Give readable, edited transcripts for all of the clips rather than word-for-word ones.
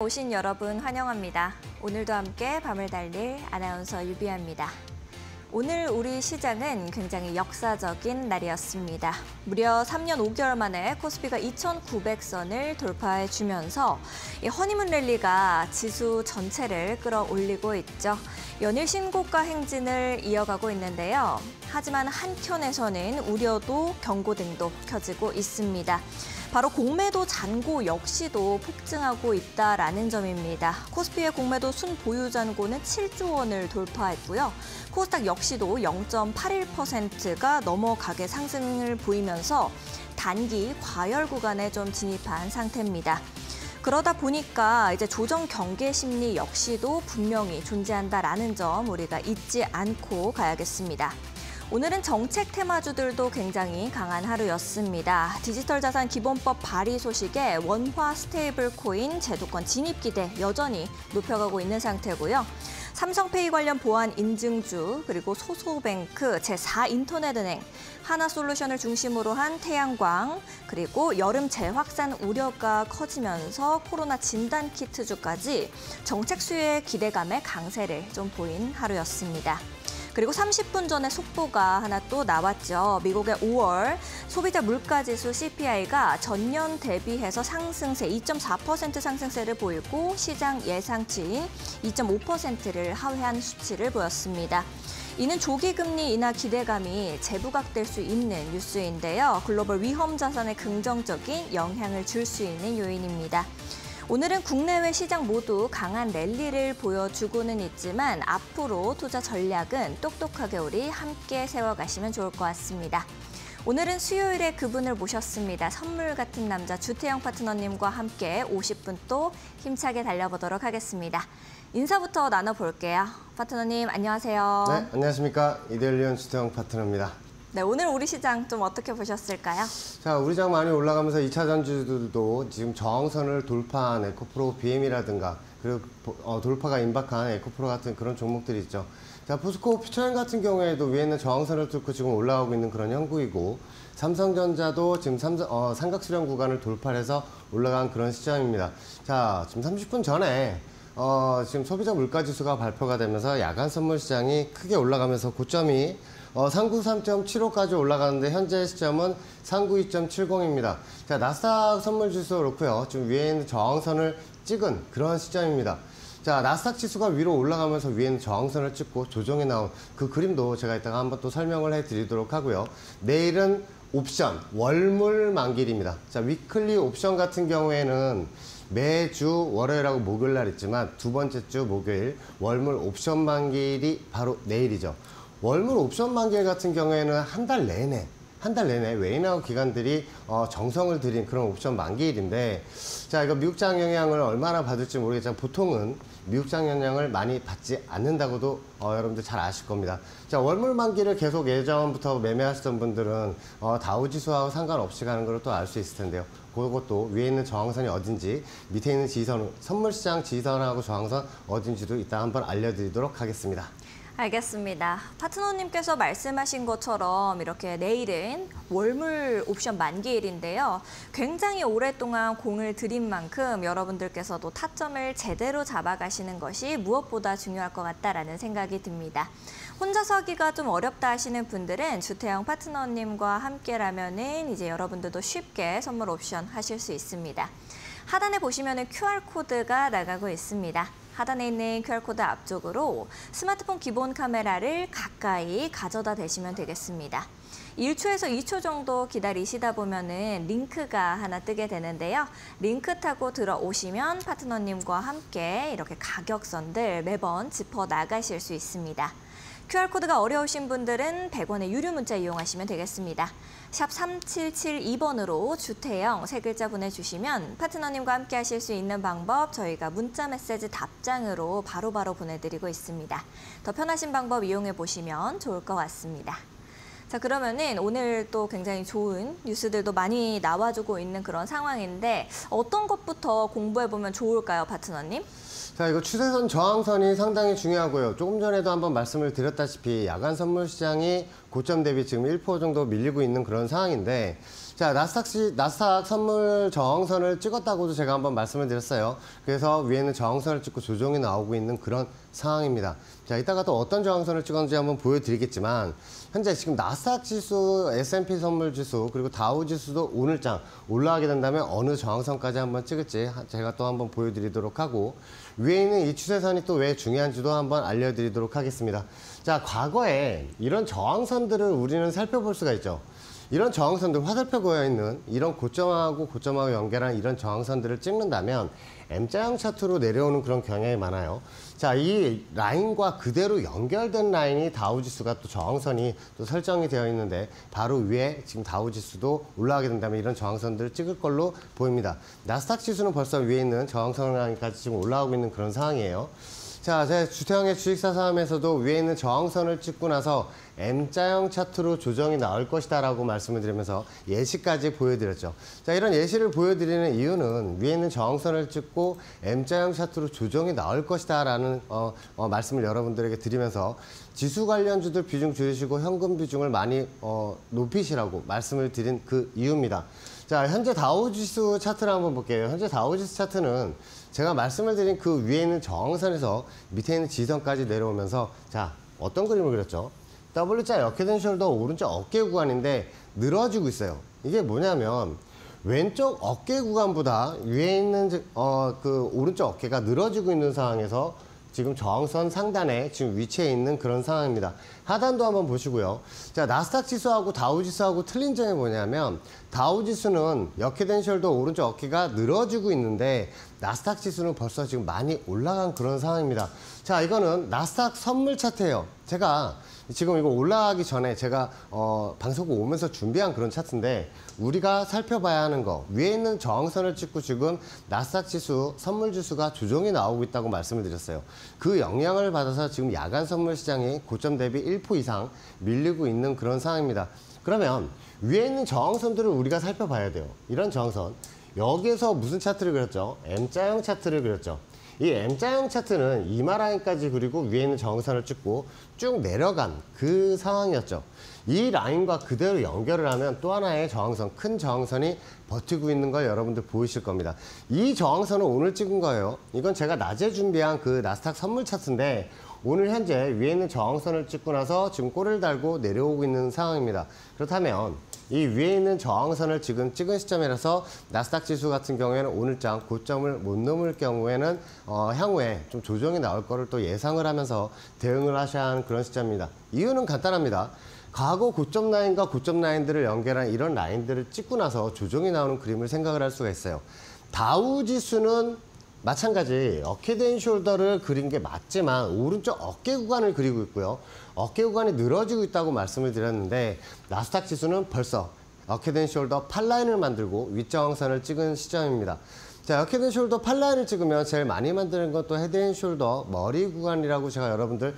오신 여러분 환영합니다. 오늘도 함께 밤을 달릴 아나운서 유비아입니다. 오늘 우리 시장은 굉장히 역사적인 날이었습니다. 무려 3년 5개월 만에 코스피가 2,900선을 돌파해주면서 이 허니문 랠리가 지수 전체를 끌어올리고 있죠. 연일 신고가 행진을 이어가고 있는데요. 하지만 한켠에서는 우려도 경고등도 켜지고 있습니다. 바로 공매도 잔고 역시도 폭증하고 있다라는 점입니다. 코스피의 공매도 순보유 잔고는 7조 원을 돌파했고요. 코스닥 역시도 0.81%가 넘어가게 상승을 보이면서 단기 과열 구간에 좀 진입한 상태입니다. 그러다 보니까 이제 조정 경계 심리 역시도 분명히 존재한다라는 점 우리가 잊지 않고 가야겠습니다. 오늘은 정책 테마주들도 굉장히 강한 하루였습니다. 디지털 자산 기본법 발의 소식에 원화 스테이블 코인 제도권 진입 기대 여전히 높여가고 있는 상태고요. 삼성페이 관련 보안 인증주, 그리고 소소뱅크, 제4인터넷은행, 하나솔루션을 중심으로 한 태양광, 그리고 여름 재확산 우려가 커지면서 코로나 진단키트주까지 정책 수요의 기대감에 강세를 좀 보인 하루였습니다. 그리고 30분 전에 속보가 하나 또 나왔죠. 미국의 5월 소비자 물가지수 CPI가 전년 대비해서 상승세 2.4% 상승세를 보이고 시장 예상치인 2.5%를 하회한 수치를 보였습니다. 이는 조기 금리 인하 기대감이 재부각될 수 있는 뉴스인데요. 글로벌 위험 자산에 긍정적인 영향을 줄 수 있는 요인입니다. 오늘은 국내외 시장 모두 강한 랠리를 보여주고는 있지만 앞으로 투자 전략은 똑똑하게 우리 함께 세워가시면 좋을 것 같습니다. 오늘은 수요일에 그분을 모셨습니다. 선물 같은 남자 주태영 파트너님과 함께 50분 또 힘차게 달려보도록 하겠습니다. 인사부터 나눠볼게요. 파트너님 안녕하세요. 네, 안녕하십니까. 이데일리온 주태영 파트너입니다. 네, 오늘 우리 시장 좀 어떻게 보셨을까요? 자, 우리 장 많이 올라가면서 2차 전지들도 지금 저항선을 돌파한 에코프로 BM이라든가 그리고 돌파가 임박한 에코프로 같은 그런 종목들이 있죠. 자, 포스코 퓨처엠 같은 경우에도 위에 있는 저항선을 뚫고 지금 올라오고 있는 그런 형국이고 삼성전자도 지금 삼각수렴 구간을 돌파해서 올라간 그런 시점입니다. 자, 지금 30분 전에 지금 소비자 물가지수가 발표가 되면서 야간 선물 시장이 크게 올라가면서 고점이 393.75까지 올라가는데 현재 시점은 392.70입니다. 자, 나스닥 선물 지수도 그렇고요. 지금 위에 있는 저항선을 찍은 그런 시점입니다. 자, 나스닥 지수가 위로 올라가면서 위에 있는 저항선을 찍고 조정이 나온 그 그림도 제가 이따가 한번 또 설명을 해드리도록 하고요. 내일은 옵션, 월물 만기일입니다. 자, 위클리 옵션 같은 경우에는 매주 월요일하고 목요일 날 있지만 두 번째 주 목요일 월물 옵션 만기일이 바로 내일이죠. 월물 옵션 만기일 같은 경우에는 한 달 내내 웨이나우 기관들이 정성을 들인 그런 옵션 만기일인데, 자, 이거 미국장 영향을 얼마나 받을지 모르겠지만 보통은 미국장 영향을 많이 받지 않는다고도 여러분들 잘 아실 겁니다. 자, 월물 만기를 계속 예전부터 매매하시던 분들은 다우지수하고 상관없이 가는 걸 또 알 수 있을 텐데요. 그것도 위에 있는 저항선이 어딘지, 밑에 있는 지지선, 선물시장 지지선하고 저항선 어딘지도 이따 한번 알려드리도록 하겠습니다. 알겠습니다. 파트너님께서 말씀하신 것처럼 이렇게 내일은 월물 옵션 만기일인데요. 굉장히 오랫동안 공을 들인 만큼 여러분들께서도 타점을 제대로 잡아가시는 것이 무엇보다 중요할 것 같다라는 생각이 듭니다. 혼자서 하기가 좀 어렵다 하시는 분들은 주태영 파트너님과 함께라면은 이제 여러분들도 쉽게 선물 옵션 하실 수 있습니다. 하단에 보시면은 QR코드가 나가고 있습니다. 하단에 있는 QR코드 앞쪽으로 스마트폰 기본 카메라를 가까이 가져다 대시면 되겠습니다. 1초에서 2초 정도 기다리시다 보면은 링크가 하나 뜨게 되는데요. 링크 타고 들어오시면 파트너님과 함께 이렇게 가격선들 매번 짚어 나가실 수 있습니다. QR코드가 어려우신 분들은 100원의 유료 문자 이용하시면 되겠습니다. 샵 3772번으로 주태영 세 글자 보내주시면 파트너님과 함께 하실 수 있는 방법 저희가 문자 메시지 답장으로 바로바로 보내드리고 있습니다. 더 편하신 방법 이용해 보시면 좋을 것 같습니다. 자, 그러면은 오늘 또 굉장히 좋은 뉴스들도 많이 나와주고 있는 그런 상황인데 어떤 것부터 공부해보면 좋을까요, 파트너님? 자, 이거 추세선 저항선이 상당히 중요하고요. 조금 전에도 한번 말씀을 드렸다시피 야간 선물 시장이 고점 대비 지금 1% 정도 밀리고 있는 그런 상황인데, 자, 나스닥 선물 저항선을 찍었다고도 제가 한번 말씀을 드렸어요. 그래서 위에는 저항선을 찍고 조정이 나오고 있는 그런 상황입니다. 자, 이따가 또 어떤 저항선을 찍었는지 한번 보여드리겠지만, 현재 지금 나스닥 지수, S&P 선물 지수, 그리고 다우 지수도 오늘장 올라가게 된다면 어느 저항선까지 한번 찍을지 제가 또 한번 보여드리도록 하고, 위에 있는 이 추세선이 또 왜 중요한지도 한번 알려드리도록 하겠습니다. 자, 과거에 이런 저항선들을 우리는 살펴볼 수가 있죠. 이런 저항선들, 화살표 그어 있는 이런 고점하고 연결한 이런 저항선들을 찍는다면 M자형 차트로 내려오는 그런 경향이 많아요. 자, 이 라인과 그대로 연결된 라인이 다우지수가 또 저항선이 또 설정이 되어 있는데, 바로 위에 지금 다우지수도 올라가게 된다면 이런 저항선들을 찍을 걸로 보입니다. 나스닥 지수는 벌써 위에 있는 저항선 라인까지 지금 올라오고 있는 그런 상황이에요. 자, 제 주태형의 주식사삼에서도 위에 있는 저항선을 찍고 나서 M자형 차트로 조정이 나올 것이다 라고 말씀을 드리면서 예시까지 보여드렸죠. 자, 이런 예시를 보여드리는 이유는 위에 있는 저항선을 찍고 M자형 차트로 조정이 나올 것이다 라는 말씀을 여러분들에게 드리면서 지수 관련주들 비중 줄이시고 현금 비중을 많이 높이시라고 말씀을 드린 그 이유입니다. 자, 현재 다우지수 차트를 한번 볼게요. 현재 다우지수 차트는 제가 말씀을 드린 그 위에 있는 저항선에서 밑에 있는 지선까지 내려오면서, 자, 어떤 그림을 그렸죠? W자 역헤드 숄더 오른쪽 어깨 구간인데 늘어지고 있어요. 이게 뭐냐면 왼쪽 어깨 구간보다 위에 있는 그 오른쪽 어깨가 늘어지고 있는 상황에서 지금 저항선 상단에 지금 위치해 있는 그런 상황입니다. 하단도 한번 보시고요. 자, 나스닥 지수하고 다우 지수하고 틀린 점이 뭐냐면, 다우 지수는 역헤드 숄더 오른쪽 어깨가 늘어지고 있는데 나스닥 지수는 벌써 지금 많이 올라간 그런 상황입니다. 자, 이거는 나스닥 선물 차트예요. 제가 지금 이거 올라가기 전에 제가 방송국 오면서 준비한 그런 차트인데, 우리가 살펴봐야 하는 거, 위에 있는 저항선을 찍고 지금 나스닥 지수, 선물 지수가 조정이 나오고 있다고 말씀을 드렸어요. 그 영향을 받아서 지금 야간 선물 시장이 고점 대비 1% 이상 밀리고 있는 그런 상황입니다. 그러면 위에 있는 저항선들을 우리가 살펴봐야 돼요. 이런 저항선, 여기에서 무슨 차트를 그렸죠? M자형 차트를 그렸죠. 이 M자형 차트는 이마 라인까지 그리고 위에 있는 저항선을 찍고 쭉 내려간 그 상황이었죠. 이 라인과 그대로 연결을 하면 또 하나의 저항선, 큰 저항선이 버티고 있는 걸 여러분들 보이실 겁니다. 이 저항선은 오늘 찍은 거예요. 이건 제가 낮에 준비한 그 나스닥 선물 차트인데, 오늘 현재 위에 있는 저항선을 찍고 나서 지금 꼬리를 달고 내려오고 있는 상황입니다. 그렇다면 이 위에 있는 저항선을 지금 찍은 시점이라서 나스닥 지수 같은 경우에는 오늘장 고점을 못 넘을 경우에는 향후에 좀 조정이 나올 거를 또 예상을 하면서 대응을 하셔야 하는 그런 시점입니다. 이유는 간단합니다. 과거 고점 라인과 고점 라인들을 연결한 이런 라인들을 찍고 나서 조정이 나오는 그림을 생각을 할 수가 있어요. 다우 지수는 마찬가지 역헤드 숄더를 그린 게 맞지만 오른쪽 어깨 구간을 그리고 있고요. 어깨 구간이 늘어지고 있다고 말씀을 드렸는데, 나스닥 지수는 벌써 역헤드 숄더 8라인을 만들고 윗저항선을 찍은 시점입니다. 자, 역헤드 숄더 8라인을 찍으면 제일 많이 만드는 건 또 헤드 앤 숄더 머리 구간이라고 제가 여러분들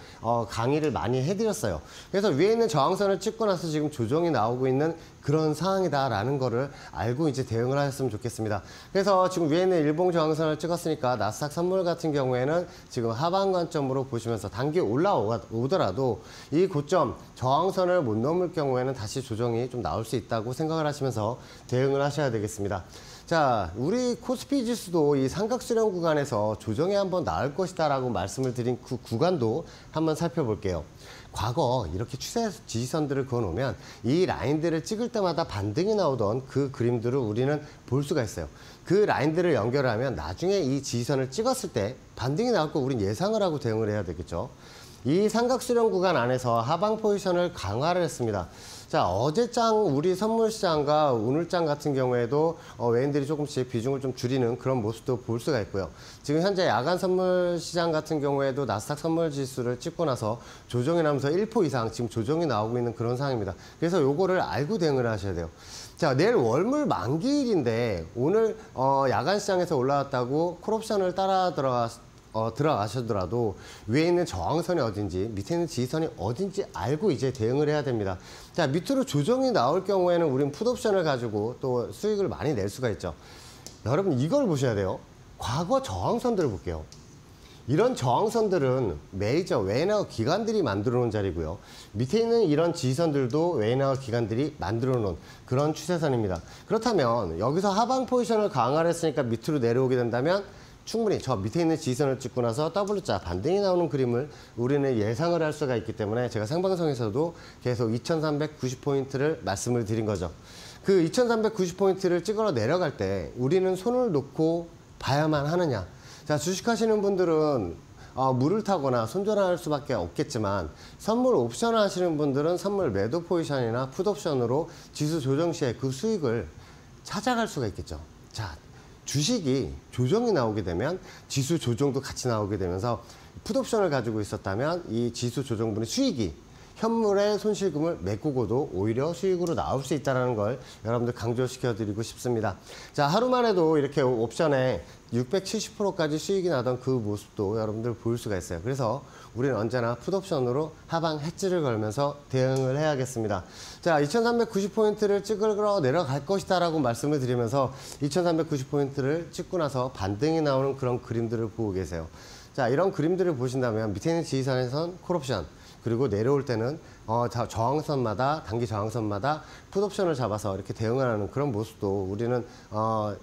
강의를 많이 해드렸어요. 그래서 위에 있는 저항선을 찍고 나서 지금 조정이 나오고 있는 그런 상황이다라는 거를 알고 이제 대응을 하셨으면 좋겠습니다. 그래서 지금 위에 있는 일봉 저항선을 찍었으니까 나스닥 선물 같은 경우에는 지금 하방 관점으로 보시면서 단기 올라오더라도 이 고점 저항선을 못 넘을 경우에는 다시 조정이 좀 나올 수 있다고 생각을 하시면서 대응을 하셔야 되겠습니다. 자, 우리 코스피 지수도 이 삼각수렴 구간에서 조정이 한번 나올 것이다 라고 말씀을 드린 그 구간도 한번 살펴볼게요. 과거 이렇게 추세 지지선들을 그어놓으면 이 라인들을 찍을 때마다 반등이 나오던 그 그림들을 우리는 볼 수가 있어요. 그 라인들을 연결하면 나중에 이 지지선을 찍었을 때 반등이 나올 거 우린 예상을 하고 대응을 해야 되겠죠. 이 삼각수렴 구간 안에서 하방 포지션을 강화를 했습니다. 자, 어제장 우리 선물시장과 오늘장 같은 경우에도 외인들이 조금씩 비중을 좀 줄이는 그런 모습도 볼 수가 있고요. 지금 현재 야간 선물시장 같은 경우에도 나스닥 선물지수를 찍고 나서 조정이 나면서 1% 이상 지금 조정이 나오고 있는 그런 상황입니다. 그래서 요거를 알고 대응을 하셔야 돼요. 자, 내일 월물 만기일인데 오늘 야간 시장에서 올라왔다고 콜옵션을 따라 들어가시더라도 위에 있는 저항선이 어딘지 밑에 있는 지지선이 어딘지 알고 이제 대응을 해야 됩니다. 자, 밑으로 조정이 나올 경우에는 우린 풋옵션을 가지고 또 수익을 많이 낼 수가 있죠. 여러분 이걸 보셔야 돼요. 과거 저항선들을 볼게요. 이런 저항선들은 메이저 웨이나우 기관들이 만들어 놓은 자리고요. 밑에 있는 이런 지지선들도 웨이나우 기관들이 만들어 놓은 그런 추세선입니다. 그렇다면 여기서 하방 포지션을 강화를 했으니까 밑으로 내려오게 된다면 충분히 저 밑에 있는 지지선을 찍고 나서 W자 반등이 나오는 그림을 우리는 예상을 할 수가 있기 때문에 제가 생방송에서도 계속 2390포인트를 말씀을 드린 거죠. 그 2390포인트를 찍어 내려갈 때 우리는 손을 놓고 봐야만 하느냐. 자, 주식하시는 분들은 물을 타거나 손절할 수밖에 없겠지만 선물 옵션 하시는 분들은 선물 매도 포지션이나 풋옵션으로 지수 조정 시에 그 수익을 찾아갈 수가 있겠죠. 자, 주식이 조정이 나오게 되면 지수 조정도 같이 나오게 되면서 풋옵션을 가지고 있었다면 이 지수 조정분의 수익이 현물의 손실금을 메꾸고도 오히려 수익으로 나올 수 있다는 걸 여러분들 강조시켜드리고 싶습니다. 자, 하루만 해도 이렇게 옵션에 670%까지 수익이 나던 그 모습도 여러분들 볼 수가 있어요. 그래서 우리는 언제나 풋옵션으로 하방 해지를 걸면서 대응을 해야겠습니다. 자, 2390포인트를 찍으러 내려갈 것이다 라고 말씀을 드리면서 2390포인트를 찍고 나서 반등이 나오는 그런 그림들을 보고 계세요. 자, 이런 그림들을 보신다면 밑에 있는 지지선에선 콜옵션, 그리고 내려올 때는 저항선마다, 단기 저항선마다 풋옵션을 잡아서 이렇게 대응을 하는 그런 모습도 우리는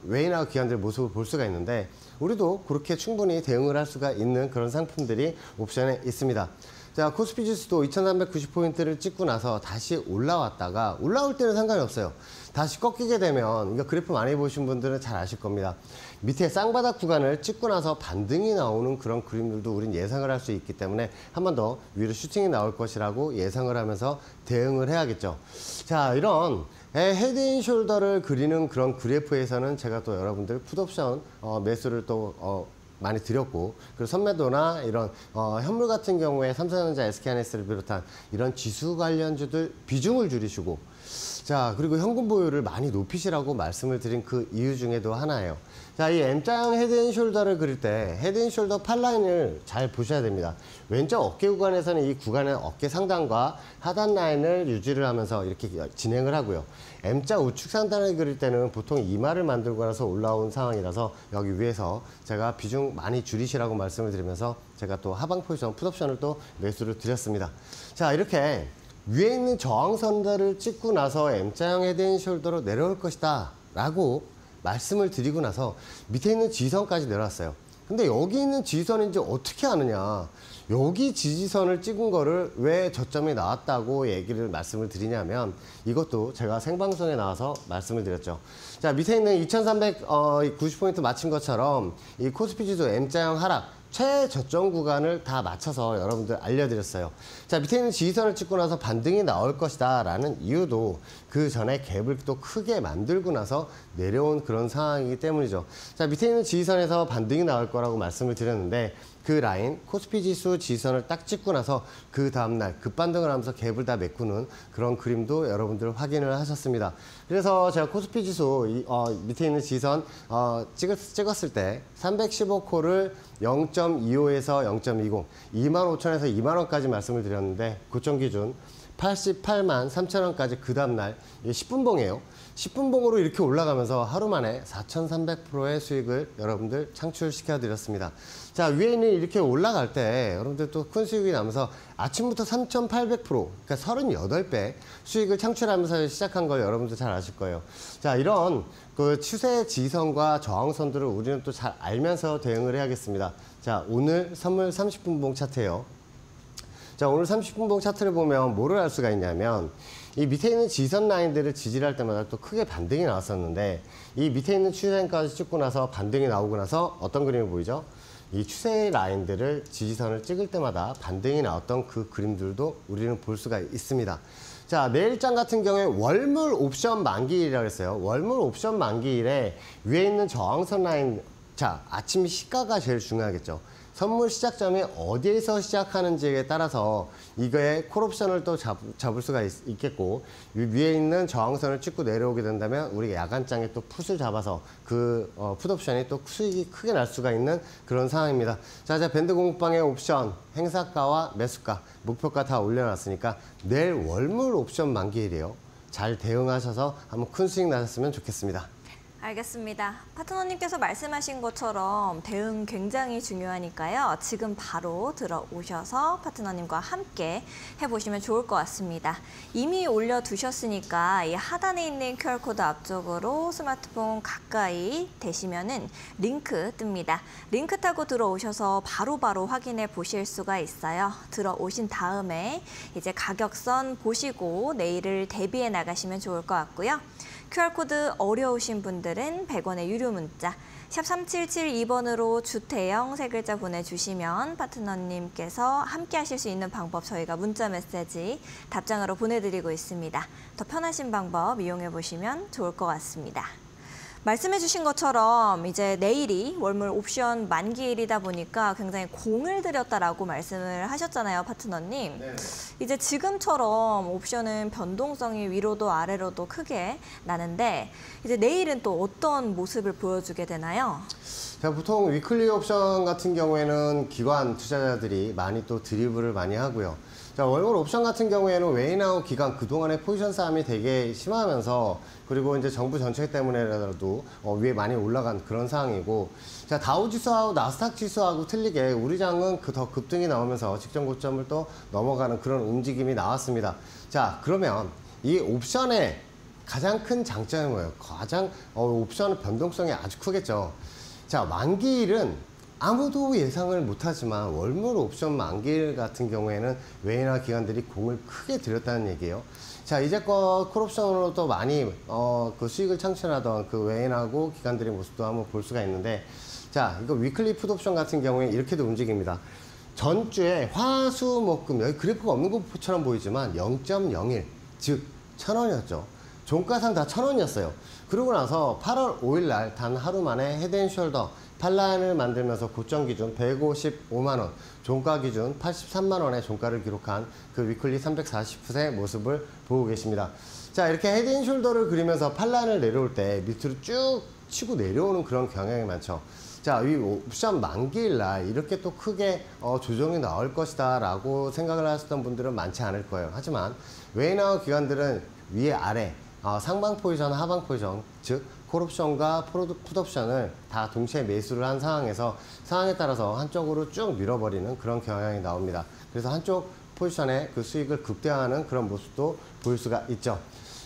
웨이나우 기관들 모습을 볼 수가 있는데 우리도 그렇게 충분히 대응을 할 수가 있는 그런 상품들이 옵션에 있습니다. 자, 코스피 지수도 2390포인트를 찍고 나서 다시 올라왔다가 올라올 때는 상관이 없어요. 다시 꺾이게 되면 이거 그래프 많이 보신 분들은 잘 아실 겁니다. 밑에 쌍바닥 구간을 찍고 나서 반등이 나오는 그런 그림들도 우린 예상을 할 수 있기 때문에 한 번 더 위로 슈팅이 나올 것이라고 예상을 하면서 대응을 해야겠죠. 자, 이런 헤드앤숄더를 그리는 그런 그래프에서는 제가 또 여러분들 풋옵션 매수를 또 많이 드렸고, 그리고 선매도나 이런 현물 같은 경우에 삼성전자, SK하이닉스를 비롯한 이런 지수 관련주들 비중을 줄이시고, 자, 그리고 현금 보유를 많이 높이시라고 말씀을 드린 그 이유 중에도 하나예요. 자, 이 M자형 헤드앤숄더를 그릴 때 헤드앤숄더 팔라인을 잘 보셔야 됩니다. 왼쪽 어깨 구간에서는 이 구간의 어깨 상단과 하단 라인을 유지를 하면서 이렇게 진행을 하고요. M자 우측 상단을 그릴 때는 보통 이마를 만들고 나서 올라온 상황이라서 여기 위에서 제가 비중 많이 줄이시라고 말씀을 드리면서 제가 또 하방 포지션, 풋옵션을 또 매수를 드렸습니다. 자, 이렇게 위에 있는 저항선들을 찍고 나서 M자형 헤드앤숄더로 내려올 것이다 라고 말씀을 드리고 나서 밑에 있는 지지선까지 내려왔어요. 근데 여기 있는 지지선인지 어떻게 아느냐. 여기 지지선을 찍은 거를 왜 저점이 나왔다고 말씀을 드리냐면 이것도 제가 생방송에 나와서 말씀을 드렸죠. 자, 밑에 있는 2390포인트 맞춘 것처럼 이 코스피 지수 M자형 하락 최저점 구간을 다 맞춰서 여러분들 알려드렸어요. 자, 밑에 있는 지지선을 찍고 나서 반등이 나올 것이다 라는 이유도 그 전에 갭을 또 크게 만들고 나서 내려온 그런 상황이기 때문이죠. 자, 밑에 있는 지지선에서 반등이 나올 거라고 말씀을 드렸는데 그 라인 코스피 지수 지지선을 딱 찍고 나서 그 다음날 급반등을 하면서 갭을 다 메꾸는 그런 그림도 여러분들 확인을 하셨습니다. 그래서 제가 코스피 지수 밑에 있는 지지선 찍었을 때 315콜을 0.25에서 0.20, 25,000에서 2만원까지 말씀을 드렸는데 고점 기준 88만 3천원까지 그 다음날 10분봉이에요. 10분봉으로 이렇게 올라가면서 하루 만에 4,300%의 수익을 여러분들 창출시켜 드렸습니다. 자, 위에 있는 이렇게 올라갈 때 여러분들 또 큰 수익이 나면서 아침부터 3,800%, 그러니까 38배 수익을 창출하면서 시작한 걸 여러분들 잘 아실 거예요. 자, 이런 그 추세 지지선과 저항선들을 우리는 또 잘 알면서 대응을 해야겠습니다. 자, 오늘 선물 30분봉 차트예요. 자, 오늘 30분봉 차트를 보면 뭐를 알 수가 있냐면 이 밑에 있는 지지선 라인들을 지지를 할 때마다 또 크게 반등이 나왔었는데 이 밑에 있는 추세선까지 찍고 나서 반등이 나오고 나서 어떤 그림이 보이죠? 이 추세 라인들을 지지선을 찍을 때마다 반등이 나왔던 그 그림들도 우리는 볼 수가 있습니다. 자, 내일장 같은 경우에 월물 옵션 만기일이라고 했어요. 월물 옵션 만기일에 위에 있는 저항선 라인, 자, 아침 시가가 제일 중요하겠죠. 선물 시작점이 어디에서 시작하는지에 따라서 이거의 콜옵션을 또 잡을 수가 있겠고 위에 있는 저항선을 찍고 내려오게 된다면 우리가 야간장에 또 풋을 잡아서 그 풋옵션이 또 수익이 크게 날 수가 있는 그런 상황입니다. 자, 밴드 공급방의 옵션 행사가와 매수가 목표가 다 올려놨으니까 내일 월물 옵션 만기일이에요. 잘 대응하셔서 한번 큰 수익 나셨으면 좋겠습니다. 알겠습니다. 파트너님께서 말씀하신 것처럼 대응 굉장히 중요하니까요. 지금 바로 들어오셔서 파트너님과 함께 해보시면 좋을 것 같습니다. 이미 올려두셨으니까 이 하단에 있는 QR코드 앞쪽으로 스마트폰 가까이 대시면은 링크 뜹니다. 링크 타고 들어오셔서 바로바로 확인해 보실 수가 있어요. 들어오신 다음에 이제 가격선 보시고 내일을 대비해 나가시면 좋을 것 같고요. QR코드 어려우신 분들은 100원의 유료 문자 샵 3772번으로 주태영 세 글자 보내주시면 파트너님께서 함께 하실 수 있는 방법 저희가 문자 메시지 답장으로 보내드리고 있습니다. 더 편하신 방법 이용해 보시면 좋을 것 같습니다. 말씀해 주신 것처럼 이제 내일이 월물 옵션 만기일이다 보니까 굉장히 공을 들였다라고 말씀을 하셨잖아요, 파트너님. 네. 이제 지금처럼 옵션은 변동성이 위로도 아래로도 크게 나는데 이제 내일은 또 어떤 모습을 보여주게 되나요? 자, 보통 위클리 옵션 같은 경우에는 기관 투자자들이 많이 또 드리블을 많이 하고요. 자, 월물 옵션 같은 경우에는 웨인아웃 기간 그동안의 포지션 싸움이 되게 심하면서 그리고 이제 정부 정책 때문에라도 위에 많이 올라간 그런 상황이고, 자, 다우 지수하고 나스닥 지수하고 틀리게 우리 장은 더 급등이 나오면서 직전 고점을 또 넘어가는 그런 움직임이 나왔습니다. 자, 그러면 이 옵션의 가장 큰 장점이 뭐예요? 옵션은 변동성이 아주 크겠죠. 자, 만기일은 아무도 예상을 못하지만 월물 옵션 만기일 같은 경우에는 외인화 기관들이 공을 크게 들였다는 얘기예요. 자, 이제껏 콜옵션으로 또 많이 그 수익을 창출하던 그 외인하고 기관들의 모습도 한번 볼 수가 있는데, 자, 이거 위클리 풋옵션 같은 경우에 이렇게도 움직입니다. 전주에 화수목금 여기 그래프가 없는 것처럼 보이지만 0.01 즉 1,000원이었죠. 종가상 다 1,000원이었어요. 그러고 나서 8월 5일 날 단 하루 만에 헤드앤숄더 팔라인을 만들면서 고점 기준 155만 원, 종가 기준 83만 원의 종가를 기록한 그 위클리 340풋의 모습을 보고 계십니다. 자, 이렇게 헤드앤숄더를 그리면서 팔라인을 내려올 때 밑으로 쭉 치고 내려오는 그런 경향이 많죠. 자, 이 옵션 만기일 날 이렇게 또 크게 조정이 나올 것이다 라고 생각을 하셨던 분들은 많지 않을 거예요. 하지만 웨인아웃 기관들은 위에 아래 상방 포지션, 하방 포지션, 즉 콜옵션과 풋옵션을 다 동시에 매수를 한 상황에 따라서 한쪽으로 쭉 밀어버리는 그런 경향이 나옵니다. 그래서 한쪽 포지션의 그 수익을 극대화하는 그런 모습도 보일 수가 있죠.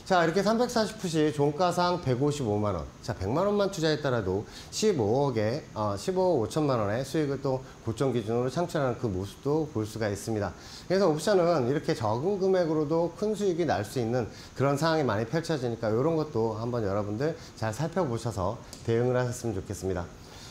자, 이렇게 340풋이 종가상 155만 원. 자, 100만 원만 투자했더라도 15억 5천만 원의 수익을 또 고점 기준으로 창출하는 그 모습도 볼 수가 있습니다. 그래서 옵션은 이렇게 적은 금액으로도 큰 수익이 날 수 있는 그런 상황이 많이 펼쳐지니까 이런 것도 한번 여러분들 잘 살펴보셔서 대응을 하셨으면 좋겠습니다.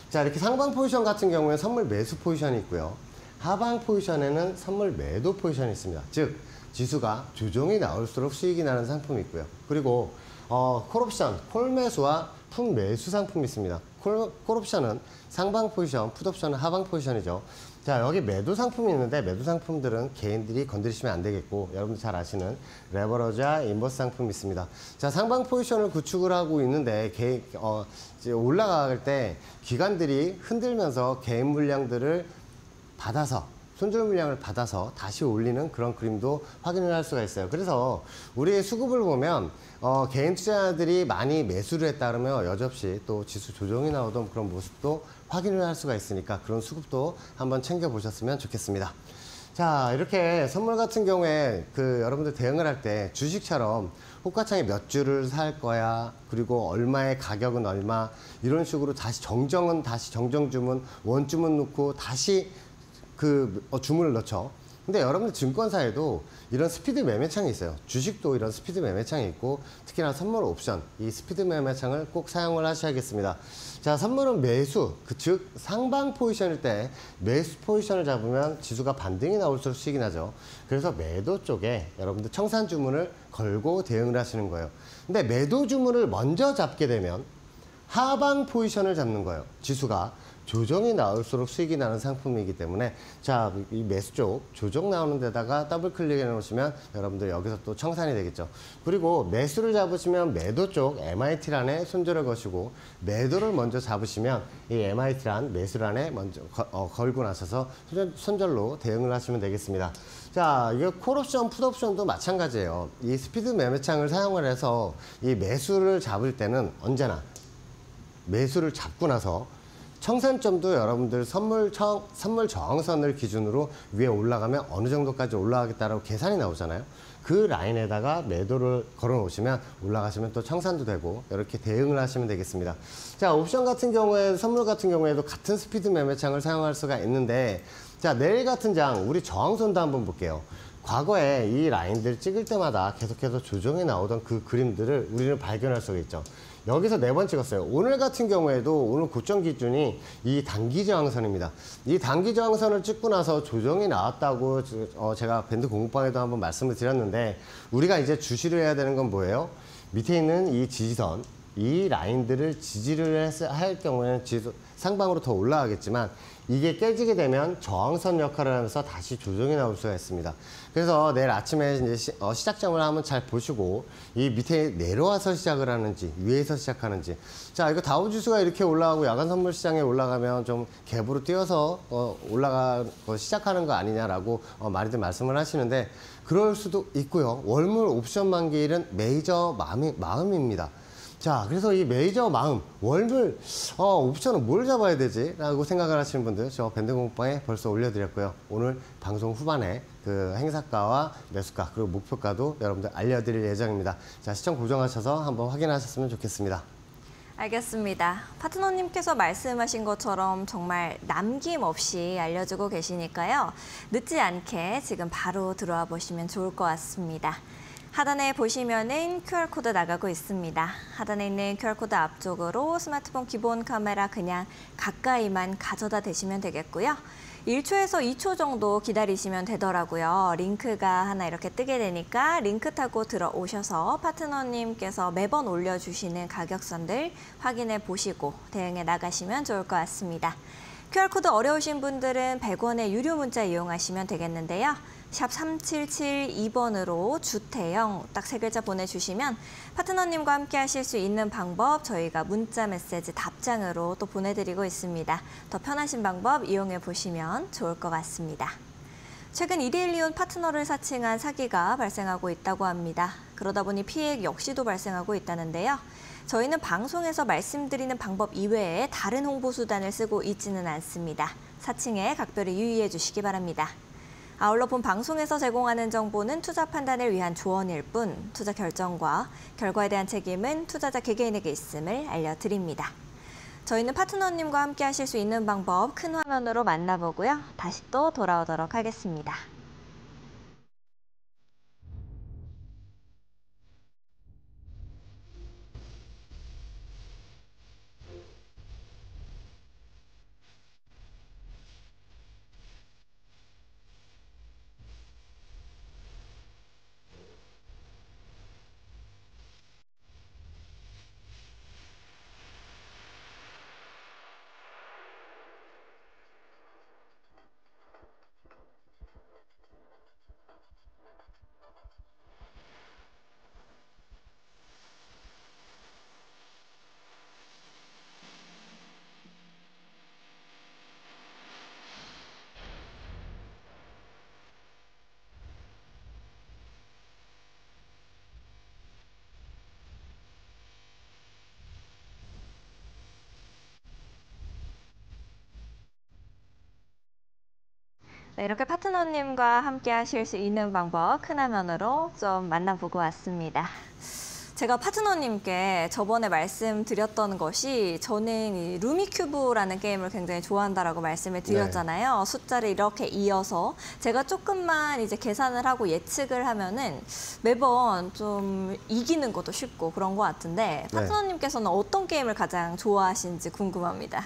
자, 이렇게 상방 포지션 같은 경우에 선물 매수 포지션이 있고요. 하방 포지션에는 선물 매도 포지션이 있습니다. 즉, 지수가 조정이 나올수록 수익이 나는 상품이 있고요. 그리고 콜옵션, 콜매수와 풋매수 상품이 있습니다. 콜옵션은 상방 포지션, 풋옵션은 하방 포지션이죠. 자, 여기 매도 상품이 있는데 매도 상품들은 개인들이 건드리시면 안 되겠고, 여러분들 잘 아시는 레버러지와 인버스 상품이 있습니다. 자, 상방 포지션을 구축을 하고 있는데 이제 올라갈 때 기관들이 흔들면서 개인 물량들을 받아서 손절 물량을 받아서 다시 올리는 그런 그림도 확인을 할 수가 있어요. 그래서 우리의 수급을 보면 개인 투자자들이 많이 매수를 했다 그러면 여지없이 또 지수 조정이 나오던 그런 모습도 확인을 할 수가 있으니까 그런 수급도 한번 챙겨보셨으면 좋겠습니다. 자, 이렇게 선물 같은 경우에 여러분들 대응을 할 때 주식처럼 호가창에 몇 주를 살 거야, 그리고 얼마의 가격은 얼마, 이런 식으로 다시 정정 주문, 원주문 넣고 다시 주문을 넣죠. 근데 여러분들 증권사에도 이런 스피드 매매창이 있어요. 주식도 이런 스피드 매매창이 있고, 특히나 선물 옵션, 이 스피드 매매창을 꼭 사용을 하셔야겠습니다. 자, 선물은 매수, 즉 상방 포지션일 때 매수 포지션을 잡으면 지수가 반등이 나올수록 수익이 나죠. 그래서 매도 쪽에 여러분들 청산 주문을 걸고 대응을 하시는 거예요. 근데 매도 주문을 먼저 잡게 되면 하방 포지션을 잡는 거예요. 지수가 조정이 나올수록 수익이 나는 상품이기 때문에, 자, 이 매수 쪽 조정 나오는 데다가 더블 클릭해 놓으시면 여러분들 여기서 또 청산이 되겠죠. 그리고 매수를 잡으시면 매도 쪽 MIT란에 손절을 거시고, 매도를 먼저 잡으시면 이 MIT란 매수란에 먼저 걸고 나셔서 손절로 대응을 하시면 되겠습니다. 자, 이게 콜옵션, 풋옵션도 마찬가지예요. 이 스피드 매매창을 사용을 해서 이 매수를 잡을 때는 언제나 매수를 잡고 나서 청산점도 여러분들 선물 저항선을 기준으로 위에 올라가면 어느 정도까지 올라가겠다라고 계산이 나오잖아요. 그 라인에다가 매도를 걸어 놓으시면 올라가시면 또 청산도 되고 이렇게 대응을 하시면 되겠습니다. 자, 옵션 같은 경우에 선물 같은 경우에도 같은 스피드 매매창을 사용할 수가 있는데, 자, 내일 같은 장 우리 저항선도 한번 볼게요. 과거에 이 라인들 찍을 때마다 계속해서 조정이 나오던 그 그림들을 우리는 발견할 수가 있죠. 여기서 4번 찍었어요. 오늘 같은 경우에도 오늘 고점 기준이 이 단기 저항선입니다. 이 단기 저항선을 찍고 나서 조정이 나왔다고 제가 밴드 공부방에도 한번 말씀을 드렸는데, 우리가 이제 주시를 해야 되는 건 뭐예요? 밑에 있는 이 지지선, 이 라인들을 지지를 할 경우에는 상방으로 더 올라가겠지만, 이게 깨지게 되면 저항선 역할을 하면서 다시 조정이 나올 수가 있습니다. 그래서 내일 아침에 이제 시작점을 한번 잘 보시고, 이 밑에 내려와서 시작을 하는지 위에서 시작하는지. 자, 이거 다우지수가 이렇게 올라가고 야간 선물 시장에 올라가면 좀 갭으로 뛰어서 시작하는 거 아니냐라고 많이들 말씀을 하시는데, 그럴 수도 있고요. 월물 옵션 만기일은 메이저 마음입니다. 자, 그래서 이 메이저 마음, 월물, 옵션은 뭘 잡아야 되지? 라고 생각을 하시는 분들, 저 밴드 공부방에 벌써 올려드렸고요. 오늘 방송 후반에 그 행사가와 매수가, 그리고 목표가도 여러분들 알려드릴 예정입니다. 자, 시청 고정하셔서 한번 확인하셨으면 좋겠습니다. 알겠습니다. 파트너님께서 말씀하신 것처럼 정말 남김없이 알려주고 계시니까요. 늦지 않게 지금 바로 들어와 보시면 좋을 것 같습니다. 하단에 보시면은 QR코드 나가고 있습니다. 하단에 있는 QR코드 앞쪽으로 스마트폰 기본 카메라 그냥 가까이만 가져다 대시면 되겠고요. 1초에서 2초 정도 기다리시면 되더라고요. 링크가 하나 이렇게 뜨게 되니까 링크 타고 들어오셔서 파트너님께서 매번 올려주시는 가격선들 확인해 보시고 대응해 나가시면 좋을 것 같습니다. QR코드 어려우신 분들은 100원의 유료 문자 이용하시면 되겠는데요. 샵 3772번으로 주태영 딱 3글자 보내주시면 파트너님과 함께 하실 수 있는 방법 저희가 문자 메시지 답장으로 또 보내드리고 있습니다. 더 편하신 방법 이용해 보시면 좋을 것 같습니다. 최근 이데일리온 파트너를 사칭한 사기가 발생하고 있다고 합니다. 그러다 보니 피해액 역시도 발생하고 있다는데요. 저희는 방송에서 말씀드리는 방법 이외에 다른 홍보 수단을 쓰고 있지는 않습니다. 사칭에 각별히 유의해 주시기 바랍니다. 아울러 본 방송에서 제공하는 정보는 투자 판단을 위한 조언일 뿐 투자 결정과 결과에 대한 책임은 투자자 개개인에게 있음을 알려드립니다. 저희는 파트너님과 함께 하실 수 있는 방법 큰 화면으로 만나보고요. 다시 또 돌아오도록 하겠습니다. 네, 이렇게 파트너님과 함께 하실 수 있는 방법 큰 화면으로 좀 만나보고 왔습니다. 제가 파트너님께 저번에 말씀드렸던 것이 저는 이 루미큐브라는 게임을 굉장히 좋아한다라고 말씀을 드렸잖아요. 네. 숫자를 이렇게 이어서 제가 조금만 이제 계산을 하고 예측을 하면은 매번 좀 이기는 것도 쉽고 그런 것 같은데 파트너님께서는 어떤 게임을 가장 좋아하시는지 궁금합니다.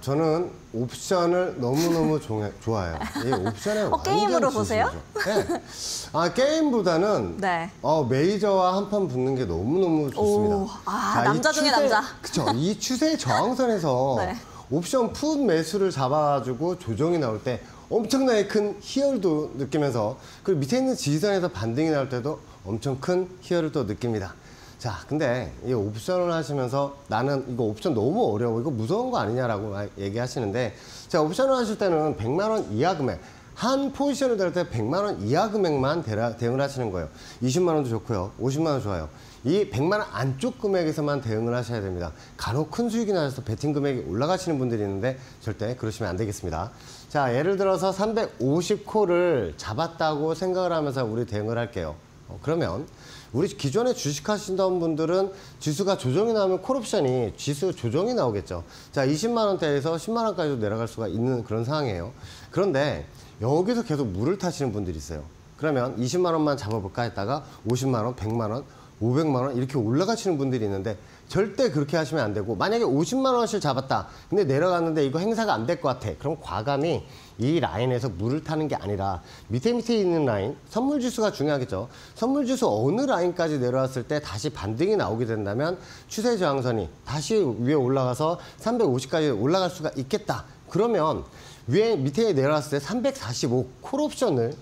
저는 옵션을 너무너무 좋아해요. 이 옵션에 완전 게임으로 보세요? 네. 게임보다는 네. 메이저와 한판 붙는 게 너무너무 좋습니다. 자, 남자 중에 남자. 그쵸. 이 추세 저항선에서 네. 옵션 풋 매수를 잡아가지고 조정이 나올 때 엄청나게 큰 희열도 느끼면서, 그리고 밑에 있는 지지선에서 반등이 나올 때도 엄청 큰 희열을 또 느낍니다. 자, 근데 이 옵션을 하시면서 나는 이거 옵션 너무 어려워, 이거 무서운 거 아니냐라고 얘기하시는데, 자, 옵션을 하실 때는 100만 원 이하 금액, 한 포지션을 들 때 100만 원 이하 금액만 대응을 하시는 거예요. 20만 원도 좋고요. 50만 원 좋아요. 이 100만 원 안쪽 금액에서만 대응을 하셔야 됩니다. 간혹 큰 수익이 나셔서 베팅 금액이 올라가시는 분들이 있는데 절대 그러시면 안 되겠습니다. 자, 예를 들어서 350콜을 잡았다고 생각을 하면서 우리 대응을 할게요. 그러면 우리 기존에 주식하시던 분들은 지수가 조정이 나오면 콜옵션이 지수 조정이 나오겠죠. 자, 20만 원대에서 10만 원까지도 내려갈 수가 있는 그런 상황이에요. 그런데 여기서 계속 물을 타시는 분들이 있어요. 그러면 20만 원만 잡아볼까 했다가 50만 원, 100만 원, 500만 원 이렇게 올라가시는 분들이 있는데 절대 그렇게 하시면 안 되고, 만약에 50만 원씩 잡았다. 근데 내려갔는데 이거 행사가 안 될 것 같아. 그럼 과감히 이 라인에서 물을 타는 게 아니라 밑에 있는 라인, 선물지수가 중요하겠죠. 선물지수 어느 라인까지 내려왔을 때 다시 반등이 나오게 된다면 추세 저항선이 다시 위에 올라가서 350까지 올라갈 수가 있겠다. 그러면 밑에 내려왔을 때 345 콜옵션을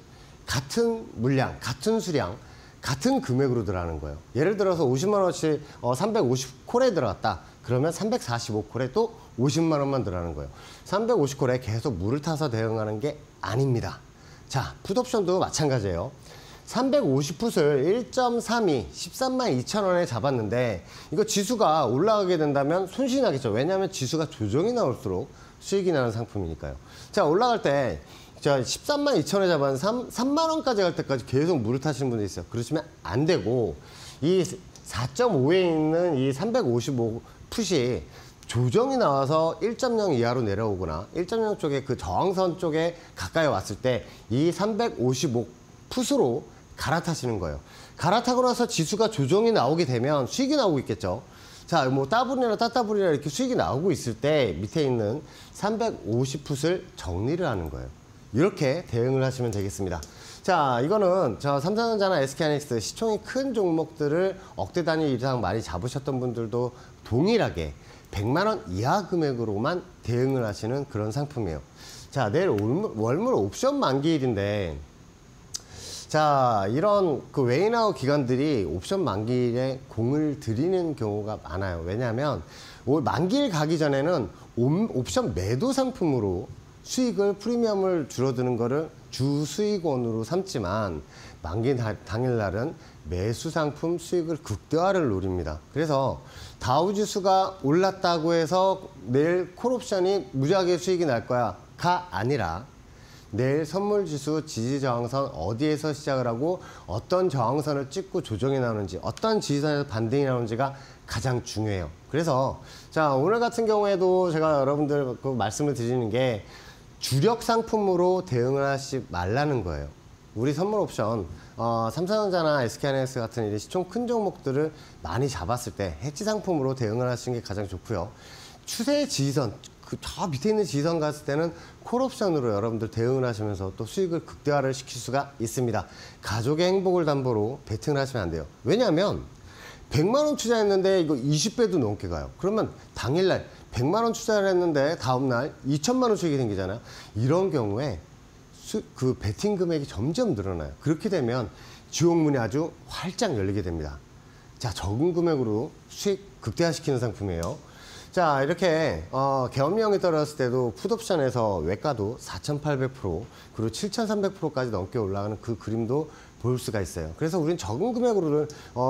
같은 물량, 같은 수량, 같은 금액으로 들어가는 거예요. 예를 들어서 50만 원씩 350콜에 들어갔다. 그러면 345콜에 또 50만 원만 들어가는 거예요. 350콜에 계속 물을 타서 대응하는 게 아닙니다. 자, 풋옵션도 마찬가지예요. 350풋을 1.32, 13만 2천 원에 잡았는데 이거 지수가 올라가게 된다면 손실이 나겠죠. 왜냐하면 지수가 조정이 나올수록 수익이 나는 상품이니까요. 자, 올라갈 때 자, 13만 2천 원에 잡았는데 3만 원까지 갈 때까지 계속 물을 타시는 분들이 있어요. 그러시면 안 되고, 이 4.5에 있는 이 355 풋이 조정이 나와서 1.0 이하로 내려오거나 1.0 쪽에 그 저항선 쪽에 가까이 왔을 때 이 355 풋으로 갈아타시는 거예요. 갈아타고 나서 지수가 조정이 나오게 되면 수익이 나오고 있겠죠. 자, 뭐 따블이나 따따블이나 이렇게 수익이 나오고 있을 때 밑에 있는 350풋을 정리를 하는 거예요. 이렇게 대응을 하시면 되겠습니다. 자, 이거는 저 삼성전자나 SK하이닉스 시총이 큰 종목들을 억대 단위 이상 많이 잡으셨던 분들도 동일하게 100만 원 이하 금액으로만 대응을 하시는 그런 상품이에요. 자, 내일 월물 옵션 만기일인데, 자, 이런 그 웨이나우 기관들이 옵션 만기일에 공을 들이는 경우가 많아요. 왜냐하면 만기일 가기 전에는 옵션 매도 상품으로 수익을, 프리미엄을 줄어드는 거를 주 수익원으로 삼지만 만기 당일날은 매수 상품 수익을 극대화를 노립니다. 그래서 다우지수가 올랐다고 해서 내일 콜옵션이 무지하게 수익이 날 거야가 아니라 내일 선물지수 지지저항선 어디에서 시작을 하고 어떤 저항선을 찍고 조정이 나오는지, 어떤 지지선에서 반등이 나오는지가 가장 중요해요. 그래서 자, 오늘 같은 경우에도 제가 여러분들 그 말씀을 드리는 게 주력 상품으로 대응을 하지 말라는 거예요. 우리 선물 옵션 삼성전자나 SK하이닉스 같은 이 시총 큰 종목들을 많이 잡았을 때 해지 상품으로 대응을 하시는 게 가장 좋고요. 추세 지지선, 저 밑에 있는 지지선 갔을 때는 콜옵션으로 여러분들 대응을 하시면서 또 수익을 극대화를 시킬 수가 있습니다. 가족의 행복을 담보로 베팅을 하시면 안 돼요. 왜냐하면 100만 원 투자했는데 이거 20배도 넘게 가요. 그러면 당일날 100만 원 투자를 했는데 다음날 2천만 원 수익이 생기잖아요. 이런 경우에 그 베팅 금액이 점점 늘어나요. 그렇게 되면 지옥문이 아주 활짝 열리게 됩니다. 자, 적은 금액으로 수익 극대화시키는 상품이에요. 자, 이렇게 계엄령이 떨어졌을 때도 풋옵션에서 외가도 4,800% 그리고 7,300%까지 넘게 올라가는 그 그림도 볼 수가 있어요. 그래서 우리는 적은 금액으로는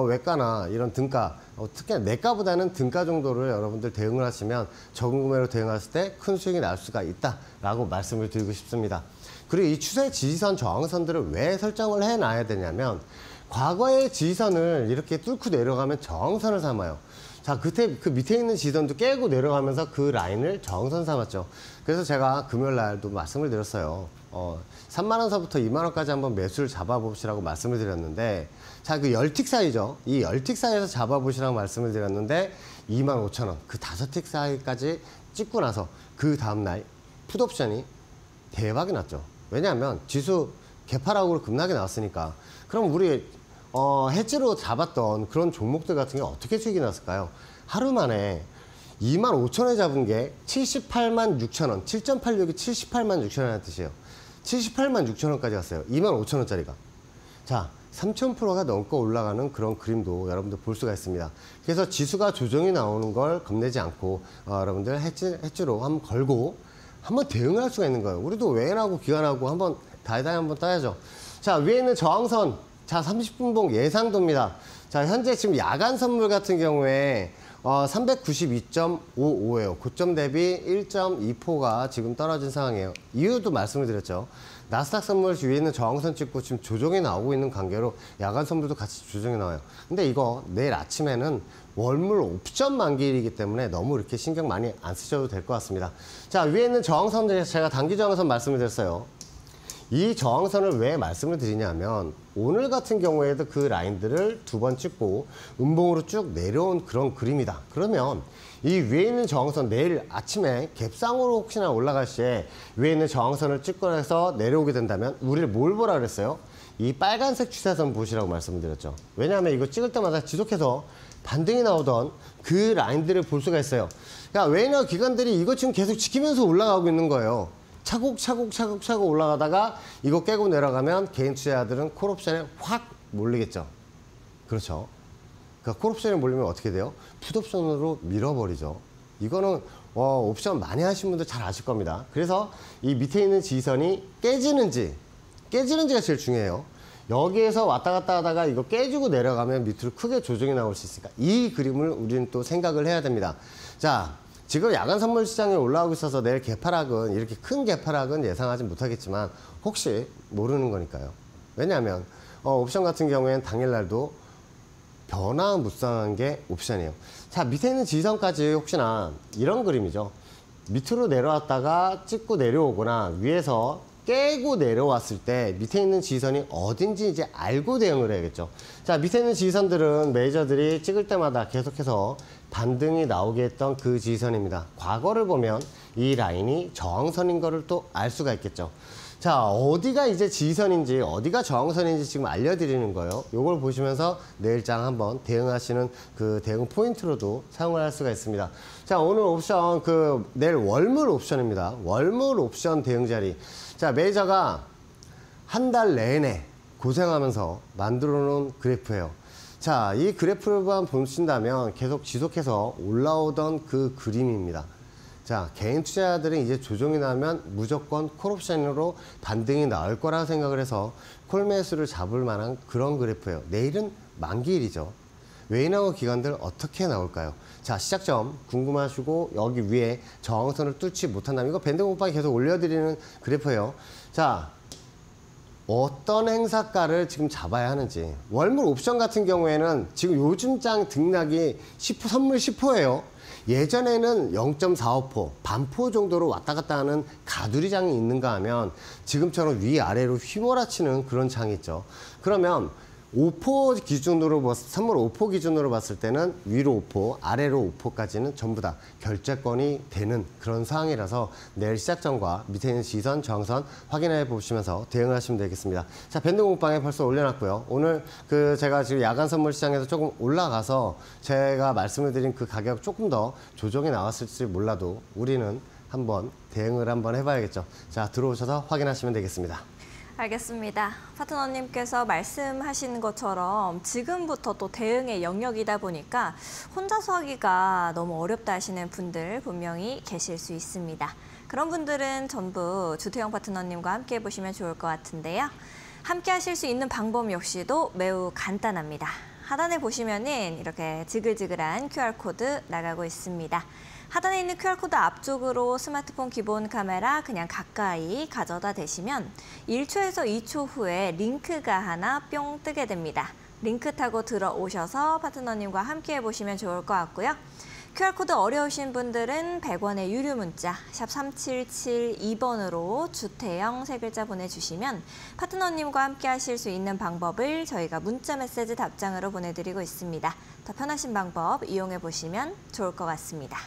외가나 이런 등가, 특히 내가보다는 등가 정도를 여러분들 대응을 하시면 적은 금액으로 대응했을 때 큰 수익이 날 수가 있다라고 말씀을 드리고 싶습니다. 그리고 이 추세 지지선 저항선들을 왜 설정을 해놔야 되냐면, 과거의 지지선을 이렇게 뚫고 내려가면 저항선을 삼아요. 자, 그 밑에 있는 지지선도 깨고 내려가면서 그 라인을 저항선 삼았죠. 그래서 제가 금요일 날도 말씀을 드렸어요. 3만 원서부터 2만 원까지 한번 매수를 잡아보시라고 말씀을 드렸는데, 자, 그 10틱 사이죠. 이 10틱 사이에서 잡아보시라고 말씀을 드렸는데 2만 5천 원, 그 5틱 사이까지 찍고 나서 그 다음날 풋옵션이 대박이 났죠. 왜냐하면 지수 개파락으로 급락이 나왔으니까. 그럼 우리 해지로 잡았던 그런 종목들 같은 게 어떻게 수익이 났을까요? 하루 만에 2만 5천 원에 잡은 게 78만 6천 원, 7.86이 78만 6천 원이라는 뜻이에요. 78만 6천 원까지 갔어요. 2만 5천 원짜리가. 자, 3,000%가 넘고 올라가는 그런 그림도 여러분들 볼 수가 있습니다. 그래서 지수가 조정이 나오는 걸 겁내지 않고 여러분들 해지로 한번 걸고 한번 대응할 수가 있는 거예요. 우리도 외인하고 기관하고 한번 다이다이 한번 떠야죠. 자, 위에 있는 저항선. 자, 30분봉 예상도입니다. 자, 현재 지금 야간 선물 같은 경우에 392.55예요. 고점 대비 1.2포가 지금 떨어진 상황이에요. 이유도 말씀을 드렸죠. 나스닥 선물 위에 있는 저항선 찍고 지금 조정이 나오고 있는 관계로 야간 선물도 같이 조정이 나와요. 근데 이거 내일 아침에는 월물 옵션 만기일이기 때문에 너무 이렇게 신경 많이 안 쓰셔도 될 것 같습니다. 자, 위에 있는 저항선 제가 단기 저항선 말씀을 드렸어요. 이 저항선을 왜 말씀을 드리냐면 오늘 같은 경우에도 그 라인들을 두 번 찍고 음봉으로 쭉 내려온 그런 그림이다. 그러면 이 위에 있는 저항선 내일 아침에 갭상으로 혹시나 올라갈 시에 위에 있는 저항선을 찍고 해서 내려오게 된다면 우리를 뭘 보라 그랬어요? 이 빨간색 추세선 보시라고 말씀을 드렸죠. 왜냐하면 이거 찍을 때마다 지속해서 반등이 나오던 그 라인들을 볼 수가 있어요. 그러니까 웨이너 기관들이 이거 지금 계속 지키면서 올라가고 있는 거예요. 차곡차곡 올라가다가 이거 깨고 내려가면 개인 투자자들은 콜옵션에 확 몰리겠죠. 그렇죠. 그러니까 콜옵션에 몰리면 어떻게 돼요? 풋옵션으로 밀어버리죠. 이거는 옵션 많이 하신 분들 잘 아실 겁니다. 그래서 이 밑에 있는 지지선이 깨지는지가 제일 중요해요. 여기에서 왔다 갔다 하다가 이거 깨지고 내려가면 밑으로 크게 조정이 나올 수 있으니까 이 그림을 우리는 또 생각을 해야 됩니다. 자, 지금 야간 선물 시장에 올라오고 있어서 내일 개파락은 이렇게 큰 개파락은 예상하지 못하겠지만 혹시 모르는 거니까요. 왜냐하면 옵션 같은 경우에는 당일날도 변화무쌍한 게 옵션이에요. 자, 밑에 있는 지지선까지 혹시나 이런 그림이죠. 밑으로 내려왔다가 찍고 내려오거나 위에서 깨고 내려왔을 때 밑에 있는 지지선이 어딘지 이제 알고 대응을 해야겠죠. 자, 밑에 있는 지지선들은 메이저들이 찍을 때마다 계속해서 반등이 나오게 했던 그 지지선입니다. 과거를 보면 이 라인이 저항선인 거를 또 알 수가 있겠죠. 자, 어디가 이제 지지선인지 어디가 저항선인지 지금 알려드리는 거예요. 요걸 보시면서 내일장 한번 대응하시는 그 대응 포인트로도 사용을 할 수가 있습니다. 자, 오늘 옵션 내일 월물 옵션입니다. 월물 옵션 대응 자리. 자, 메이저가 한 달 내내 고생하면서 만들어 놓은 그래프예요. 자, 이 그래프만 보신다면 계속 지속해서 올라오던 그 그림입니다. 자, 개인 투자자들은 이제 조정이 나면 무조건 콜옵션으로 반등이 나올 거라 생각을 해서 콜매수를 잡을 만한 그런 그래프예요. 내일은 만기일이죠. 웨이너 기관들 어떻게 나올까요? 자, 시작점 궁금하시고 여기 위에 저항선을 뚫지 못한다면 이거 밴드 곱하기 계속 올려드리는 그래프예요. 자, 어떤 행사가를 지금 잡아야 하는지. 월물 옵션 같은 경우에는 지금 요즘 장 등락이 10%, 선물 10%예요. 예전에는 0.45포, 반포 정도로 왔다 갔다 하는 가두리장이 있는가 하면 지금처럼 위아래로 휘몰아치는 그런 장이 있죠. 그러면 5포 기준으로, 선물 5포 기준으로 봤을 때는 위로 5포, 아래로 5포까지는 전부 다 결제권이 되는 그런 상황이라서 내일 시작점과 밑에 있는 지선, 저항선 확인해 보시면서 대응을 하시면 되겠습니다. 자, 밴드 공방에 벌써 올려놨고요. 오늘 제가 지금 야간 선물 시장에서 조금 올라가서 제가 말씀을 드린 그 가격 조금 더 조정이 나왔을지 몰라도 우리는 한번 대응을 한번 해봐야겠죠. 자, 들어오셔서 확인하시면 되겠습니다. 알겠습니다. 파트너님께서 말씀하신 것처럼 지금부터 또 대응의 영역이다 보니까 혼자서 하기가 너무 어렵다 하시는 분들 분명히 계실 수 있습니다. 그런 분들은 전부 주태영 파트너님과 함께 해보시면 좋을 것 같은데요. 함께 하실 수 있는 방법 역시도 매우 간단합니다. 하단에 보시면은 이렇게 지글지글한 QR코드 나가고 있습니다. 하단에 있는 QR코드 앞쪽으로 스마트폰 기본 카메라 그냥 가까이 가져다 대시면 1초에서 2초 후에 링크가 하나 뿅 뜨게 됩니다. 링크 타고 들어오셔서 파트너님과 함께 해보시면 좋을 것 같고요. QR코드 어려우신 분들은 100원의 유료 문자 샵 3772번으로 주태영 3글자 보내주시면 파트너님과 함께 하실 수 있는 방법을 저희가 문자 메시지 답장으로 보내드리고 있습니다. 더 편하신 방법 이용해 보시면 좋을 것 같습니다.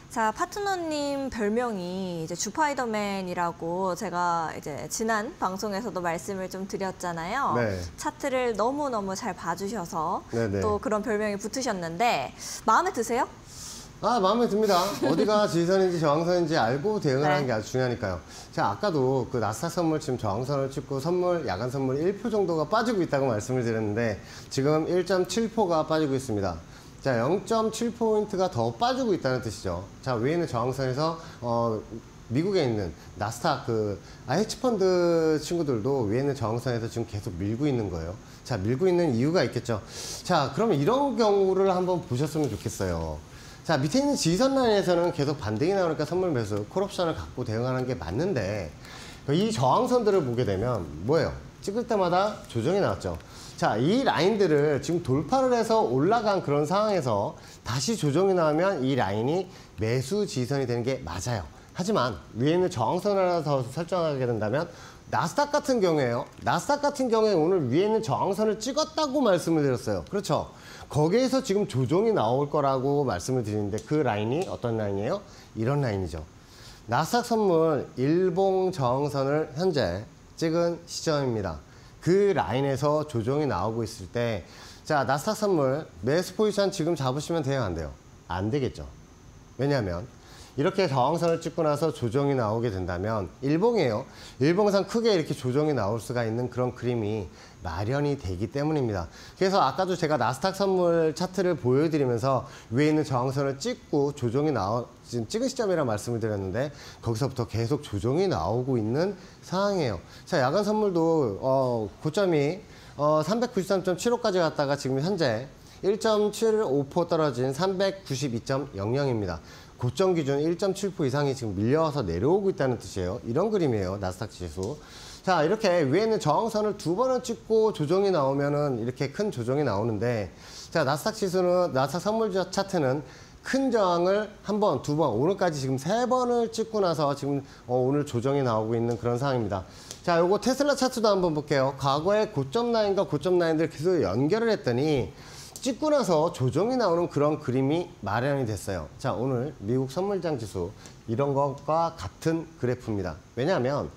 자, 파트너님 별명이 이제 주파이더맨이라고 제가 이제 지난 방송에서도 말씀을 좀 드렸잖아요. 네. 차트를 너무너무 잘 봐주셔서 네네. 또 그런 별명이 붙으셨는데 마음에 드세요? 아, 마음에 듭니다. 어디가 지지선인지 저항선인지 알고 대응을 네. 하는 게 아주 중요하니까요. 제가 아까도 그 나스닥 선물 지금 저항선을 찍고 선물, 야간 선물 1% 정도가 빠지고 있다고 말씀을 드렸는데 지금 1.7%가 빠지고 있습니다. 자, 0.7포인트가 더 빠지고 있다는 뜻이죠. 자, 위에는 저항선에서 미국에 있는 나스닥 헤지펀드 친구들도 위에 있는 저항선에서 지금 계속 밀고 있는 거예요. 자, 밀고 있는 이유가 있겠죠. 자, 그러면 이런 경우를 한번 보셨으면 좋겠어요. 자, 밑에 있는 지지선 라인에서는 계속 반등이 나오니까 선물 매수, 콜옵션을 갖고 대응하는 게 맞는데 이 저항선들을 보게 되면 뭐예요? 찍을 때마다 조정이 나왔죠. 자, 이 라인들을 지금 돌파를 해서 올라간 그런 상황에서 다시 조정이 나오면 이 라인이 매수 지지선이 되는 게 맞아요. 하지만 위에 있는 저항선을 하나 더 설정하게 된다면 나스닥 같은 경우에요. 나스닥 같은 경우에 오늘 위에 있는 저항선을 찍었다고 말씀을 드렸어요. 그렇죠? 거기에서 지금 조정이 나올 거라고 말씀을 드리는데 그 라인이 어떤 라인이에요? 이런 라인이죠. 나스닥 선물 일봉 저항선을 현재 찍은 시점입니다. 그 라인에서 조정이 나오고 있을 때, 자, 나스닥 선물 매수 포지션 지금 잡으시면 돼요, 안 돼요? 안 되겠죠. 왜냐하면 이렇게 저항선을 찍고 나서 조정이 나오게 된다면 일봉이에요. 일봉상 크게 이렇게 조정이 나올 수가 있는 그런 그림이 마련이 되기 때문입니다. 그래서 아까도 제가 나스닥 선물 차트를 보여드리면서 위에 있는 저항선을 찍고 조정이 지금 찍은 시점이라 말씀을 드렸는데 거기서부터 계속 조정이 나오고 있는 상황이에요. 자, 야간 선물도 고점이 393.75까지 갔다가 지금 현재 1.75% 떨어진 392.00입니다. 고점 기준 1.7% 이상이 지금 밀려와서 내려오고 있다는 뜻이에요. 이런 그림이에요. 나스닥 지수. 자, 이렇게 위에 있는 저항선을 두 번을 찍고 조정이 나오면은 이렇게 큰 조정이 나오는데, 자, 나스닥 지수는, 나스닥 선물 차트는 큰 저항을 한 번, 두 번, 오늘까지 지금 세 번을 찍고 나서 지금 오늘 조정이 나오고 있는 그런 상황입니다. 자, 요거 테슬라 차트도 한번 볼게요. 과거에 고점 라인과 고점 라인들 계속 연결을 했더니 찍고 나서 조정이 나오는 그런 그림이 마련이 됐어요. 자, 오늘 미국 선물장 지수 이런 것과 같은 그래프입니다. 왜냐하면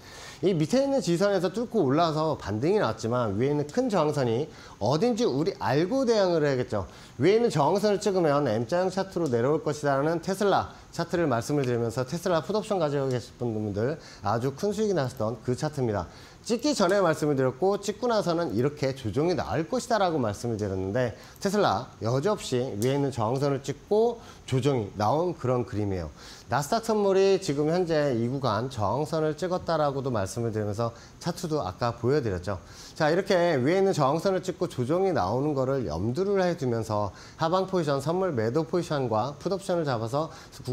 이 밑에 있는 지선에서 뚫고 올라와서 반등이 나왔지만 위에 있는 큰 저항선이 어딘지 우리 알고 대응을 해야겠죠. 위에 있는 저항선을 찍으면 M자형 차트로 내려올 것이라는 테슬라 차트를 말씀을 드리면서 테슬라 풋옵션 가지고 계신 분들 아주 큰 수익이 났었던 그 차트입니다. 찍기 전에 말씀을 드렸고 찍고 나서는 이렇게 조정이 나올 것이다 라고 말씀을 드렸는데 테슬라 여지없이 위에 있는 저항선을 찍고 조정이 나온 그런 그림이에요. 나스닥 선물이 지금 현재 이 구간 저항선을 찍었다라고도 말씀을 드리면서 차트도 아까 보여드렸죠. 자, 이렇게 위에 있는 저항선을 찍고 조정이 나오는 거를 염두를 해두면서 하방 포지션, 선물 매도 포지션과 풋옵션을 잡아서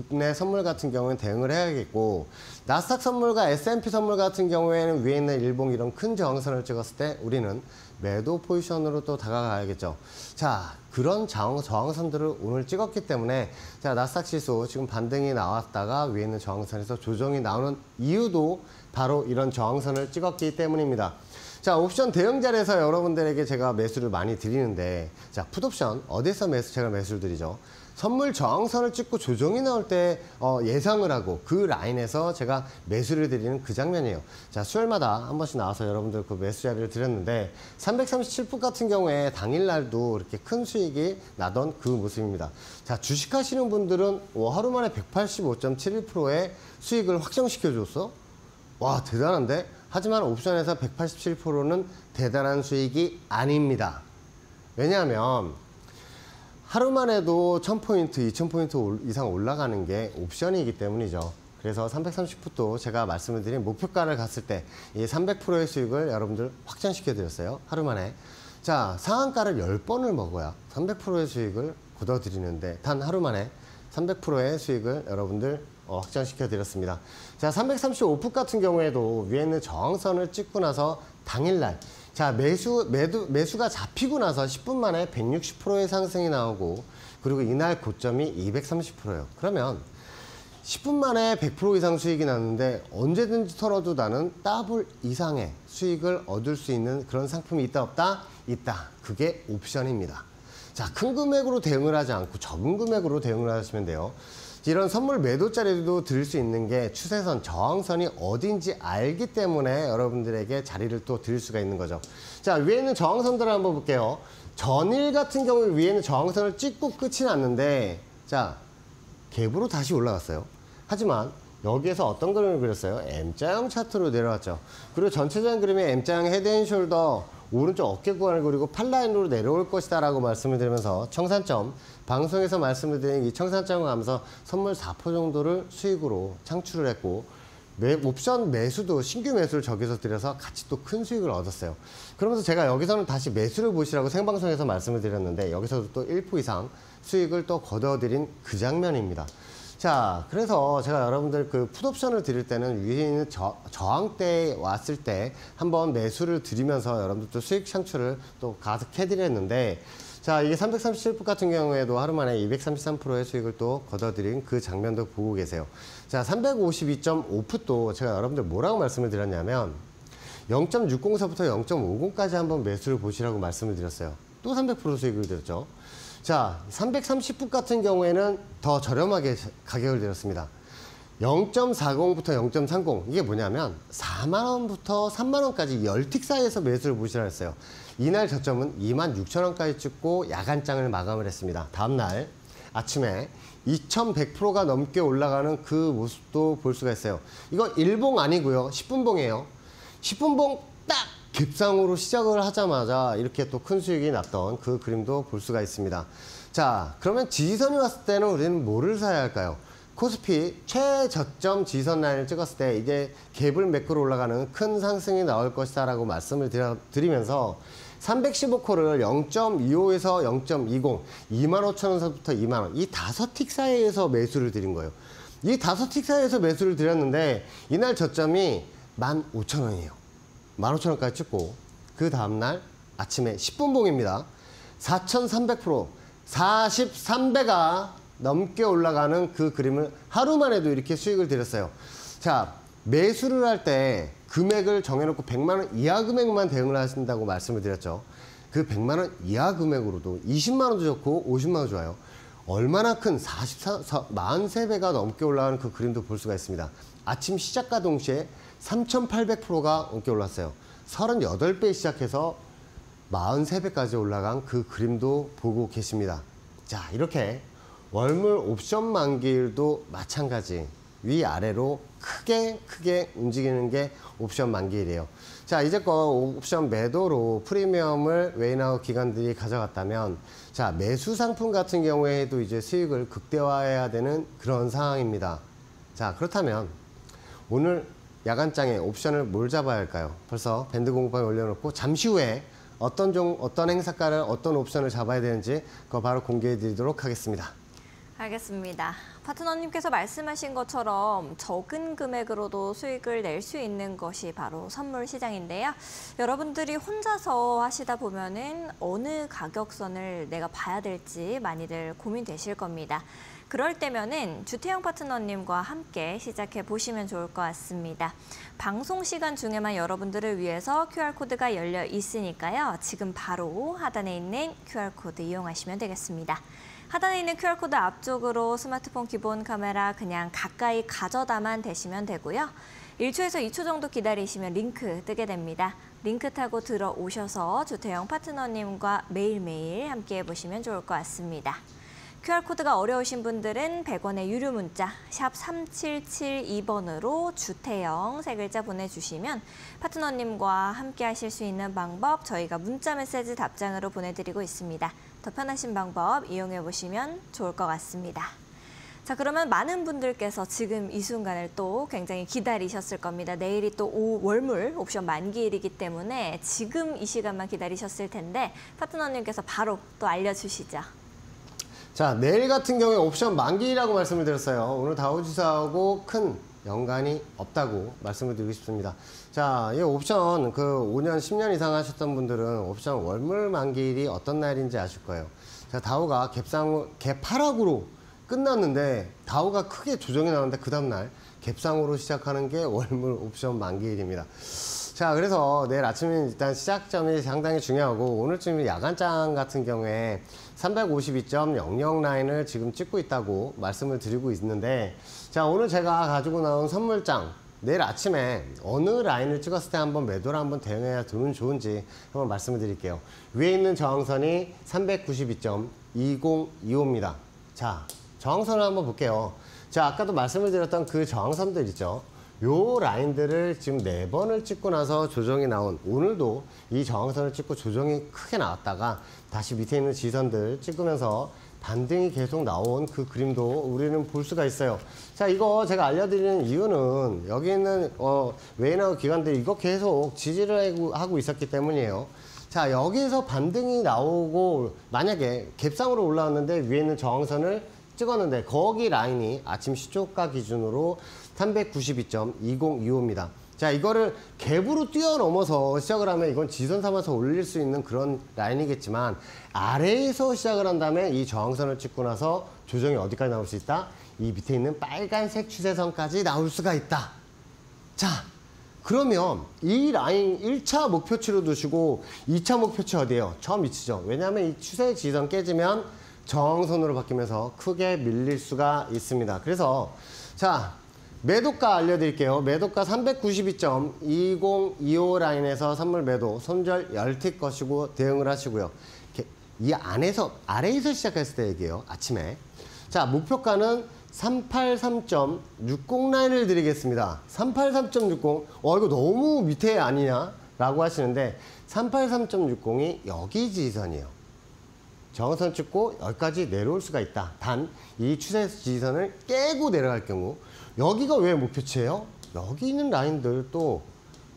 국내 선물 같은 경우는 대응을 해야겠고, 나스닥 선물과 S&P 선물 같은 경우에는 위에 있는 일봉 이런 큰 저항선을 찍었을 때 우리는 매도 포지션으로 또 다가가야겠죠. 자, 그런 저항선들을 오늘 찍었기 때문에 자, 나스닥 지수 지금 반등이 나왔다가 위에 있는 저항선에서 조정이 나오는 이유도 바로 이런 저항선을 찍었기 때문입니다. 자, 옵션 대응 자리에서 여러분들에게 제가 매수를 많이 드리는데, 자, 풋옵션 어디서 제가 매수를 드리죠? 선물 저항선을 찍고 조정이 나올 때 예상을 하고 그 라인에서 제가 매수를 드리는 그 장면이에요. 자, 수요일마다 한 번씩 나와서 여러분들 그 매수 자리를 드렸는데 337분 같은 경우에 당일날도 이렇게 큰 수익이 나던 그 모습입니다. 자, 주식하시는 분들은 하루 만에 185.71%의 수익을 확정시켜 줬어? 와, 대단한데? 하지만 옵션에서 187%는 대단한 수익이 아닙니다. 왜냐하면 하루만 해도 1000포인트, 2000포인트 이상 올라가는 게 옵션이기 때문이죠. 그래서 330풋도 제가 말씀을 드린 목표가를 갔을 때 이 300%의 수익을 여러분들 확정시켜 드렸어요. 하루 만에. 자, 상한가를 10번을 먹어야 300%의 수익을 거둬드리는데 단 하루 만에 300%의 수익을 여러분들 확정시켜 드렸습니다. 자, 335풋 같은 경우에도 위에 있는 저항선을 찍고 나서 당일날, 자, 매수가 잡히고 나서 10분 만에 160%의 상승이 나오고, 그리고 이날 고점이 230%예요. 그러면 10분 만에 100% 이상 수익이 났는데 언제든지 털어도 나는 더블 이상의 수익을 얻을 수 있는 그런 상품이 있다 없다? 있다. 그게 옵션입니다. 자, 큰 금액으로 대응을 하지 않고 적은 금액으로 대응을 하시면 돼요. 이런 선물 매도 자리도 드릴 수 있는 게 추세선, 저항선이 어딘지 알기 때문에 여러분들에게 자리를 또 드릴 수가 있는 거죠. 자, 위에 있는 저항선들을 한번 볼게요. 전일 같은 경우에 위에 있는 저항선을 찍고 끝이 났는데, 자, 갭으로 다시 올라갔어요. 하지만 여기에서 어떤 그림을 그렸어요? M자형 차트로 내려왔죠. 그리고 전체적인 그림에 M자형 헤드앤숄더 오른쪽 어깨 구간을 그리고 팔라인으로 내려올 것이다 라고 말씀을 드리면서 청산점, 방송에서 말씀을 드린 이 청산점을 가면서 선물 4% 정도를 수익으로 창출을 했고, 옵션 매수도 신규 매수를 저기서 들여서 같이 또 큰 수익을 얻었어요. 그러면서 제가 여기서는 다시 매수를 보시라고 생방송에서 말씀을 드렸는데 여기서도 또 1% 이상 수익을 또 거둬들인 그 장면입니다. 자, 그래서 제가 여러분들 그 풋옵션을 드릴 때는 위에 있는 저항대에 왔을 때 한번 매수를 드리면서 여러분들 또 수익 창출을 또 가득해드렸는데, 자, 이게 337풋 같은 경우에도 하루 만에 233%의 수익을 또 거둬들인 그 장면도 보고 계세요. 자, 352.5풋도 제가 여러분들 뭐라고 말씀을 드렸냐면 0.60서부터 0.50까지 한번 매수를 보시라고 말씀을 드렸어요. 또 300% 수익을 드렸죠. 자, 330풋 같은 경우에는 더 저렴하게 가격을 드렸습니다. 0.40부터 0.30, 이게 뭐냐면 4만원부터 3만원까지 10틱 사이에서 매수를 보시라 했어요. 이날 저점은 26,000원까지 찍고 야간장을 마감을 했습니다. 다음날 아침에 2100%가 넘게 올라가는 그 모습도 볼 수가 있어요. 이거 1봉 아니고요, 10분봉이에요. 10분봉 딱 갭상으로 시작을 하자마자 이렇게 또 큰 수익이 났던 그 그림도 볼 수가 있습니다. 자, 그러면 지지선이 왔을 때는 우리는 뭐를 사야 할까요? 코스피 최저점 지지선 라인을 찍었을 때 이제 갭을 메꾸러 올라가는 큰 상승이 나올 것이다 라고 말씀을 드리면서 315콜을 0.25에서 0.20, 25,000원서부터 2만원, 이 5틱 사이에서 매수를 드린 거예요. 이 5틱 사이에서 매수를 드렸는데 이날 저점이 15,000원이에요. 15,000원까지 찍고 그 다음날 아침에 10분봉입니다. 4,300%, 43배가 넘게 올라가는 그 그림을 하루만 해도 이렇게 수익을 드렸어요. 자, 매수를 할 때 금액을 정해놓고 100만원 이하 금액만 대응을 하신다고 말씀을 드렸죠. 그 100만원 이하 금액으로도 20만원도 좋고 50만원 좋아요. 얼마나 큰 43배가 넘게 올라가는 그 그림도 볼 수가 있습니다. 아침 시작과 동시에 3,800%가 넘게 올랐어요. 38배 시작해서 43배까지 올라간 그 그림도 보고 계십니다. 자, 이렇게 월물 옵션 만기일도 마찬가지 위아래로 크게 움직이는 게 옵션 만기일이에요. 자, 이제껏 옵션 매도로 프리미엄을 웨이나웃 기관들이 가져갔다면, 자, 매수 상품 같은 경우에도 이제 수익을 극대화해야 되는 그런 상황입니다. 자, 그렇다면 오늘 야간장에 옵션을 뭘 잡아야 할까요? 벌써 밴드 공부방에 올려놓고 잠시 후에 어떤 행사가를 어떤 옵션을 잡아야 되는지 그거 바로 공개해 드리도록 하겠습니다. 알겠습니다. 파트너님께서 말씀하신 것처럼 적은 금액으로도 수익을 낼 수 있는 것이 바로 선물 시장인데요. 여러분들이 혼자서 하시다 보면은 어느 가격선을 내가 봐야 될지 많이들 고민되실 겁니다. 그럴 때면은 주태영 파트너님과 함께 시작해 보시면 좋을 것 같습니다. 방송 시간 중에만 여러분들을 위해서 QR코드가 열려 있으니까요. 지금 바로 하단에 있는 QR코드 이용하시면 되겠습니다. 하단에 있는 QR코드 앞쪽으로 스마트폰 기본 카메라 그냥 가까이 가져다만 대시면 되고요. 1초에서 2초 정도 기다리시면 링크 뜨게 됩니다. 링크 타고 들어오셔서 주태영 파트너님과 매일매일 함께 해보시면 좋을 것 같습니다. QR코드가 어려우신 분들은 100원의 유료 문자 샵 3772번으로 주태영 3글자 보내주시면 파트너님과 함께 하실 수 있는 방법 저희가 문자 메시지 답장으로 보내드리고 있습니다. 더 편하신 방법 이용해 보시면 좋을 것 같습니다. 자, 그러면 많은 분들께서 지금 이 순간을 또 굉장히 기다리셨을 겁니다. 내일이 또 월물 옵션 만기일이기 때문에 지금 이 시간만 기다리셨을 텐데 파트너님께서 바로 또 알려주시죠. 자, 내일 같은 경우에 옵션 만기라고 말씀을 드렸어요. 오늘 다우지수하고 큰 연관이 없다고 말씀을 드리고 싶습니다. 자, 이 옵션 그 5년, 10년 이상 하셨던 분들은 옵션 월물 만기일이 어떤 날인지 아실 거예요. 자, 다우가 갭 하락으로 끝났는데 다우가 크게 조정이 나왔는데 그 다음날 갭상으로 시작하는 게 월물 옵션 만기일입니다. 자, 그래서 내일 아침에 일단 시작점이 상당히 중요하고 오늘쯤 야간장 같은 경우에 352.00 라인을 지금 찍고 있다고 말씀을 드리고 있는데, 자, 오늘 제가 가지고 나온 선물장 내일 아침에 어느 라인을 찍었을 때 한번 매도를 한번 대응해야 돈은 좋은지 한번 말씀을 드릴게요. 위에 있는 저항선이 392.2025입니다. 자, 저항선을 한번 볼게요. 자, 아까도 말씀을 드렸던 그 저항선들 있죠. 요 라인들을 지금 4번을 찍고 나서 조정이 나온, 오늘도 이 저항선을 찍고 조정이 크게 나왔다가 다시 밑에 있는 지선들 찍으면서 반등이 계속 나온 그 그림도 우리는 볼 수가 있어요. 자, 이거 제가 알려드리는 이유는 여기 있는 웨이나우 기관들이 이거 계속 지지를 하고 있었기 때문이에요. 자, 여기에서 반등이 나오고 만약에 갭상으로 올라왔는데 위에 있는 저항선을 찍었는데 거기 라인이 아침 시초가 기준으로 392.2025입니다. 자, 이거를 갭으로 뛰어넘어서 시작을 하면 이건 지선 삼아서 올릴 수 있는 그런 라인이겠지만 아래에서 시작을 한 다음에 이 저항선을 찍고 나서 조정이 어디까지 나올 수 있다? 이 밑에 있는 빨간색 추세선까지 나올 수가 있다. 자, 그러면 이 라인 1차 목표치로 두시고 2차 목표치 어디예요? 저 밑이죠. 왜냐하면 이 추세 지선 깨지면 저항선으로 바뀌면서 크게 밀릴 수가 있습니다. 그래서 자, 매도가 알려드릴게요. 매도가 392.2025 라인에서 선물 매도 손절 10틱 거시고 대응을 하시고요. 이 아래에서 시작했을 때 얘기예요. 아침에. 자, 목표가는 383.60 라인을 드리겠습니다. 383.60. 이거 너무 밑에 아니냐? 라고 하시는데 383.60이 여기 지지선이에요. 저항선 찍고 여기까지 내려올 수가 있다. 단 이 추세 지지선을 깨고 내려갈 경우 여기가 왜 목표치예요? 여기 있는 라인들 또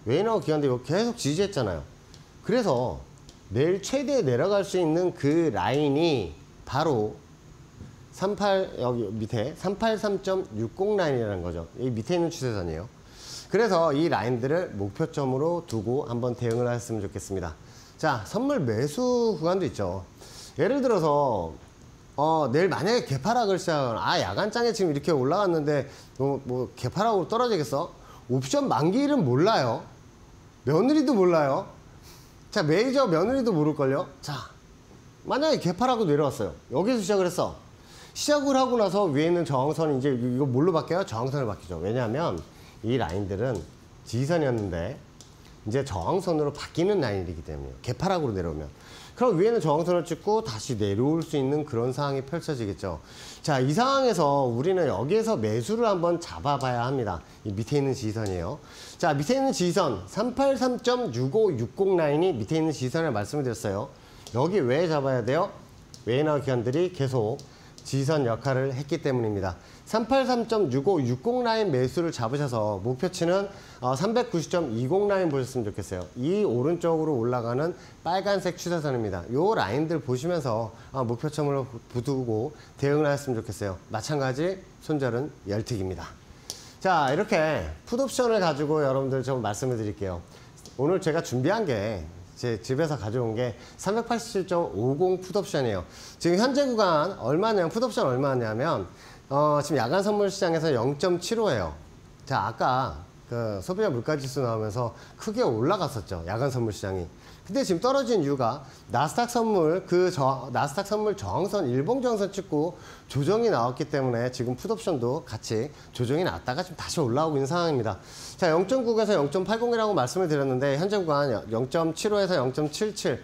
웨이나우 기관들이 계속 지지했잖아요. 그래서 내일 최대 내려갈 수 있는 그 라인이 바로 여기 밑에 383.60 라인이라는 거죠. 이 밑에 있는 추세선이에요. 그래서 이 라인들을 목표점으로 두고 한번 대응을 했으면 좋겠습니다. 자, 선물 매수 구간도 있죠. 예를 들어서 내일 만약에 개파락을 시작하면 야간장에 지금 이렇게 올라갔는데 뭐 개파락으로 떨어지겠어? 옵션 만기일은 몰라요. 며느리도 몰라요. 자, 메이저 며느리도 모를걸요. 자, 만약에 개파락으로 내려왔어요. 여기서 시작을 했어. 시작을 하고 나서 위에 있는 저항선이 이제 이거 뭘로 바뀌어요? 저항선을 바뀌죠. 왜냐하면 이 라인들은 지지선이었는데 이제 저항선으로 바뀌는 라인이기 때문에요. 개파락으로 내려오면. 그럼 위에는 저항선을 찍고 다시 내려올 수 있는 그런 상황이 펼쳐지겠죠. 자, 이 상황에서 우리는 여기에서 매수를 한번 잡아봐야 합니다. 이 밑에 있는 지지선이에요. 자, 밑에 있는 지지선 383.6560 라인이 밑에 있는 지지선을 말씀을 드렸어요. 여기 왜 잡아야 돼요? 웨이나우 기관들이 계속 지지선 역할을 했기 때문입니다. 383.6560 라인 매수를 잡으셔서 목표치는 390.20 라인 보셨으면 좋겠어요. 이 오른쪽으로 올라가는 빨간색 추세선입니다. 이 라인들 보시면서 목표점을 두고 대응을 하셨으면 좋겠어요. 마찬가지 손절은 10틱입니다. 자, 이렇게 풋옵션을 가지고 여러분들 좀 말씀을 드릴게요. 오늘 제가 준비한 게 제 집에서 가져온 게 387.50 풋옵션이에요. 지금 현재 구간 얼마냐면 풋옵션 얼마냐면 지금 야간 선물 시장에서 0.75예요. 자, 아까 그 소비자 물가지수 나오면서 크게 올라갔었죠. 야간 선물 시장이. 근데 지금 떨어진 이유가 나스닥 선물 나스닥 선물 저항선 일봉 저항선 찍고 조정이 나왔기 때문에 지금 풋옵션도 같이 조정이 났다가 지금 다시 올라오고 있는 상황입니다. 자, 0.9에서 0.80이라고 말씀을 드렸는데 현재 구간 0.75에서 0.77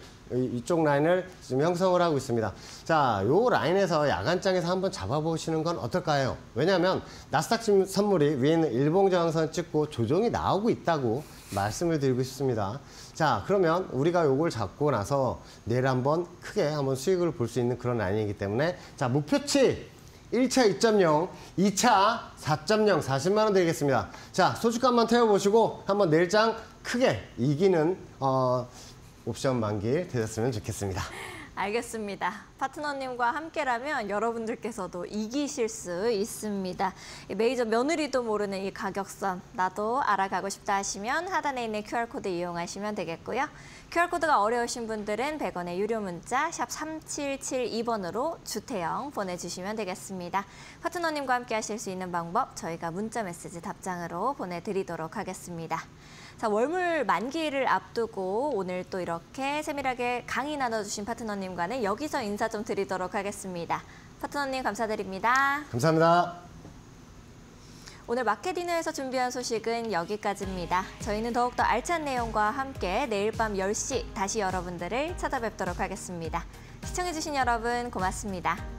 이쪽 라인을 지금 형성을 하고 있습니다. 자, 요 라인에서 야간장에서 한번 잡아보시는 건 어떨까요? 왜냐하면 나스닥 선물이 위에 있는 일봉 저항선 찍고 조정이 나오고 있다고 말씀을 드리고 싶습니다. 자, 그러면 우리가 요걸 잡고 나서 내일 한번 크게 한번 수익을 볼 수 있는 그런 라인이기 때문에 자, 목표치 1차 2.0, 2차 4.0, 40만 원 드리겠습니다. 자, 소주값만 태워보시고 한번 내일장 크게 이기는 옵션 만기 되셨으면 좋겠습니다. 알겠습니다. 파트너님과 함께라면 여러분들께서도 이기실 수 있습니다. 메이저 며느리도 모르는 이 가격선 나도 알아가고 싶다 하시면 하단에 있는 QR코드 이용하시면 되겠고요. QR코드가 어려우신 분들은 100원의 유료 문자 샵 3772번으로 주태영 보내주시면 되겠습니다. 파트너님과 함께 하실 수 있는 방법 저희가 문자 메시지 답장으로 보내드리도록 하겠습니다. 자, 월물 만기를 앞두고 오늘 또 이렇게 세밀하게 강의 나눠주신 파트너님과는 여기서 인사 좀 드리도록 하겠습니다. 파트너님 감사드립니다. 감사합니다. 오늘 마켓디너에서 준비한 소식은 여기까지입니다. 저희는 더욱더 알찬 내용과 함께 내일 밤 10시 다시 여러분들을 찾아뵙도록 하겠습니다. 시청해주신 여러분 고맙습니다.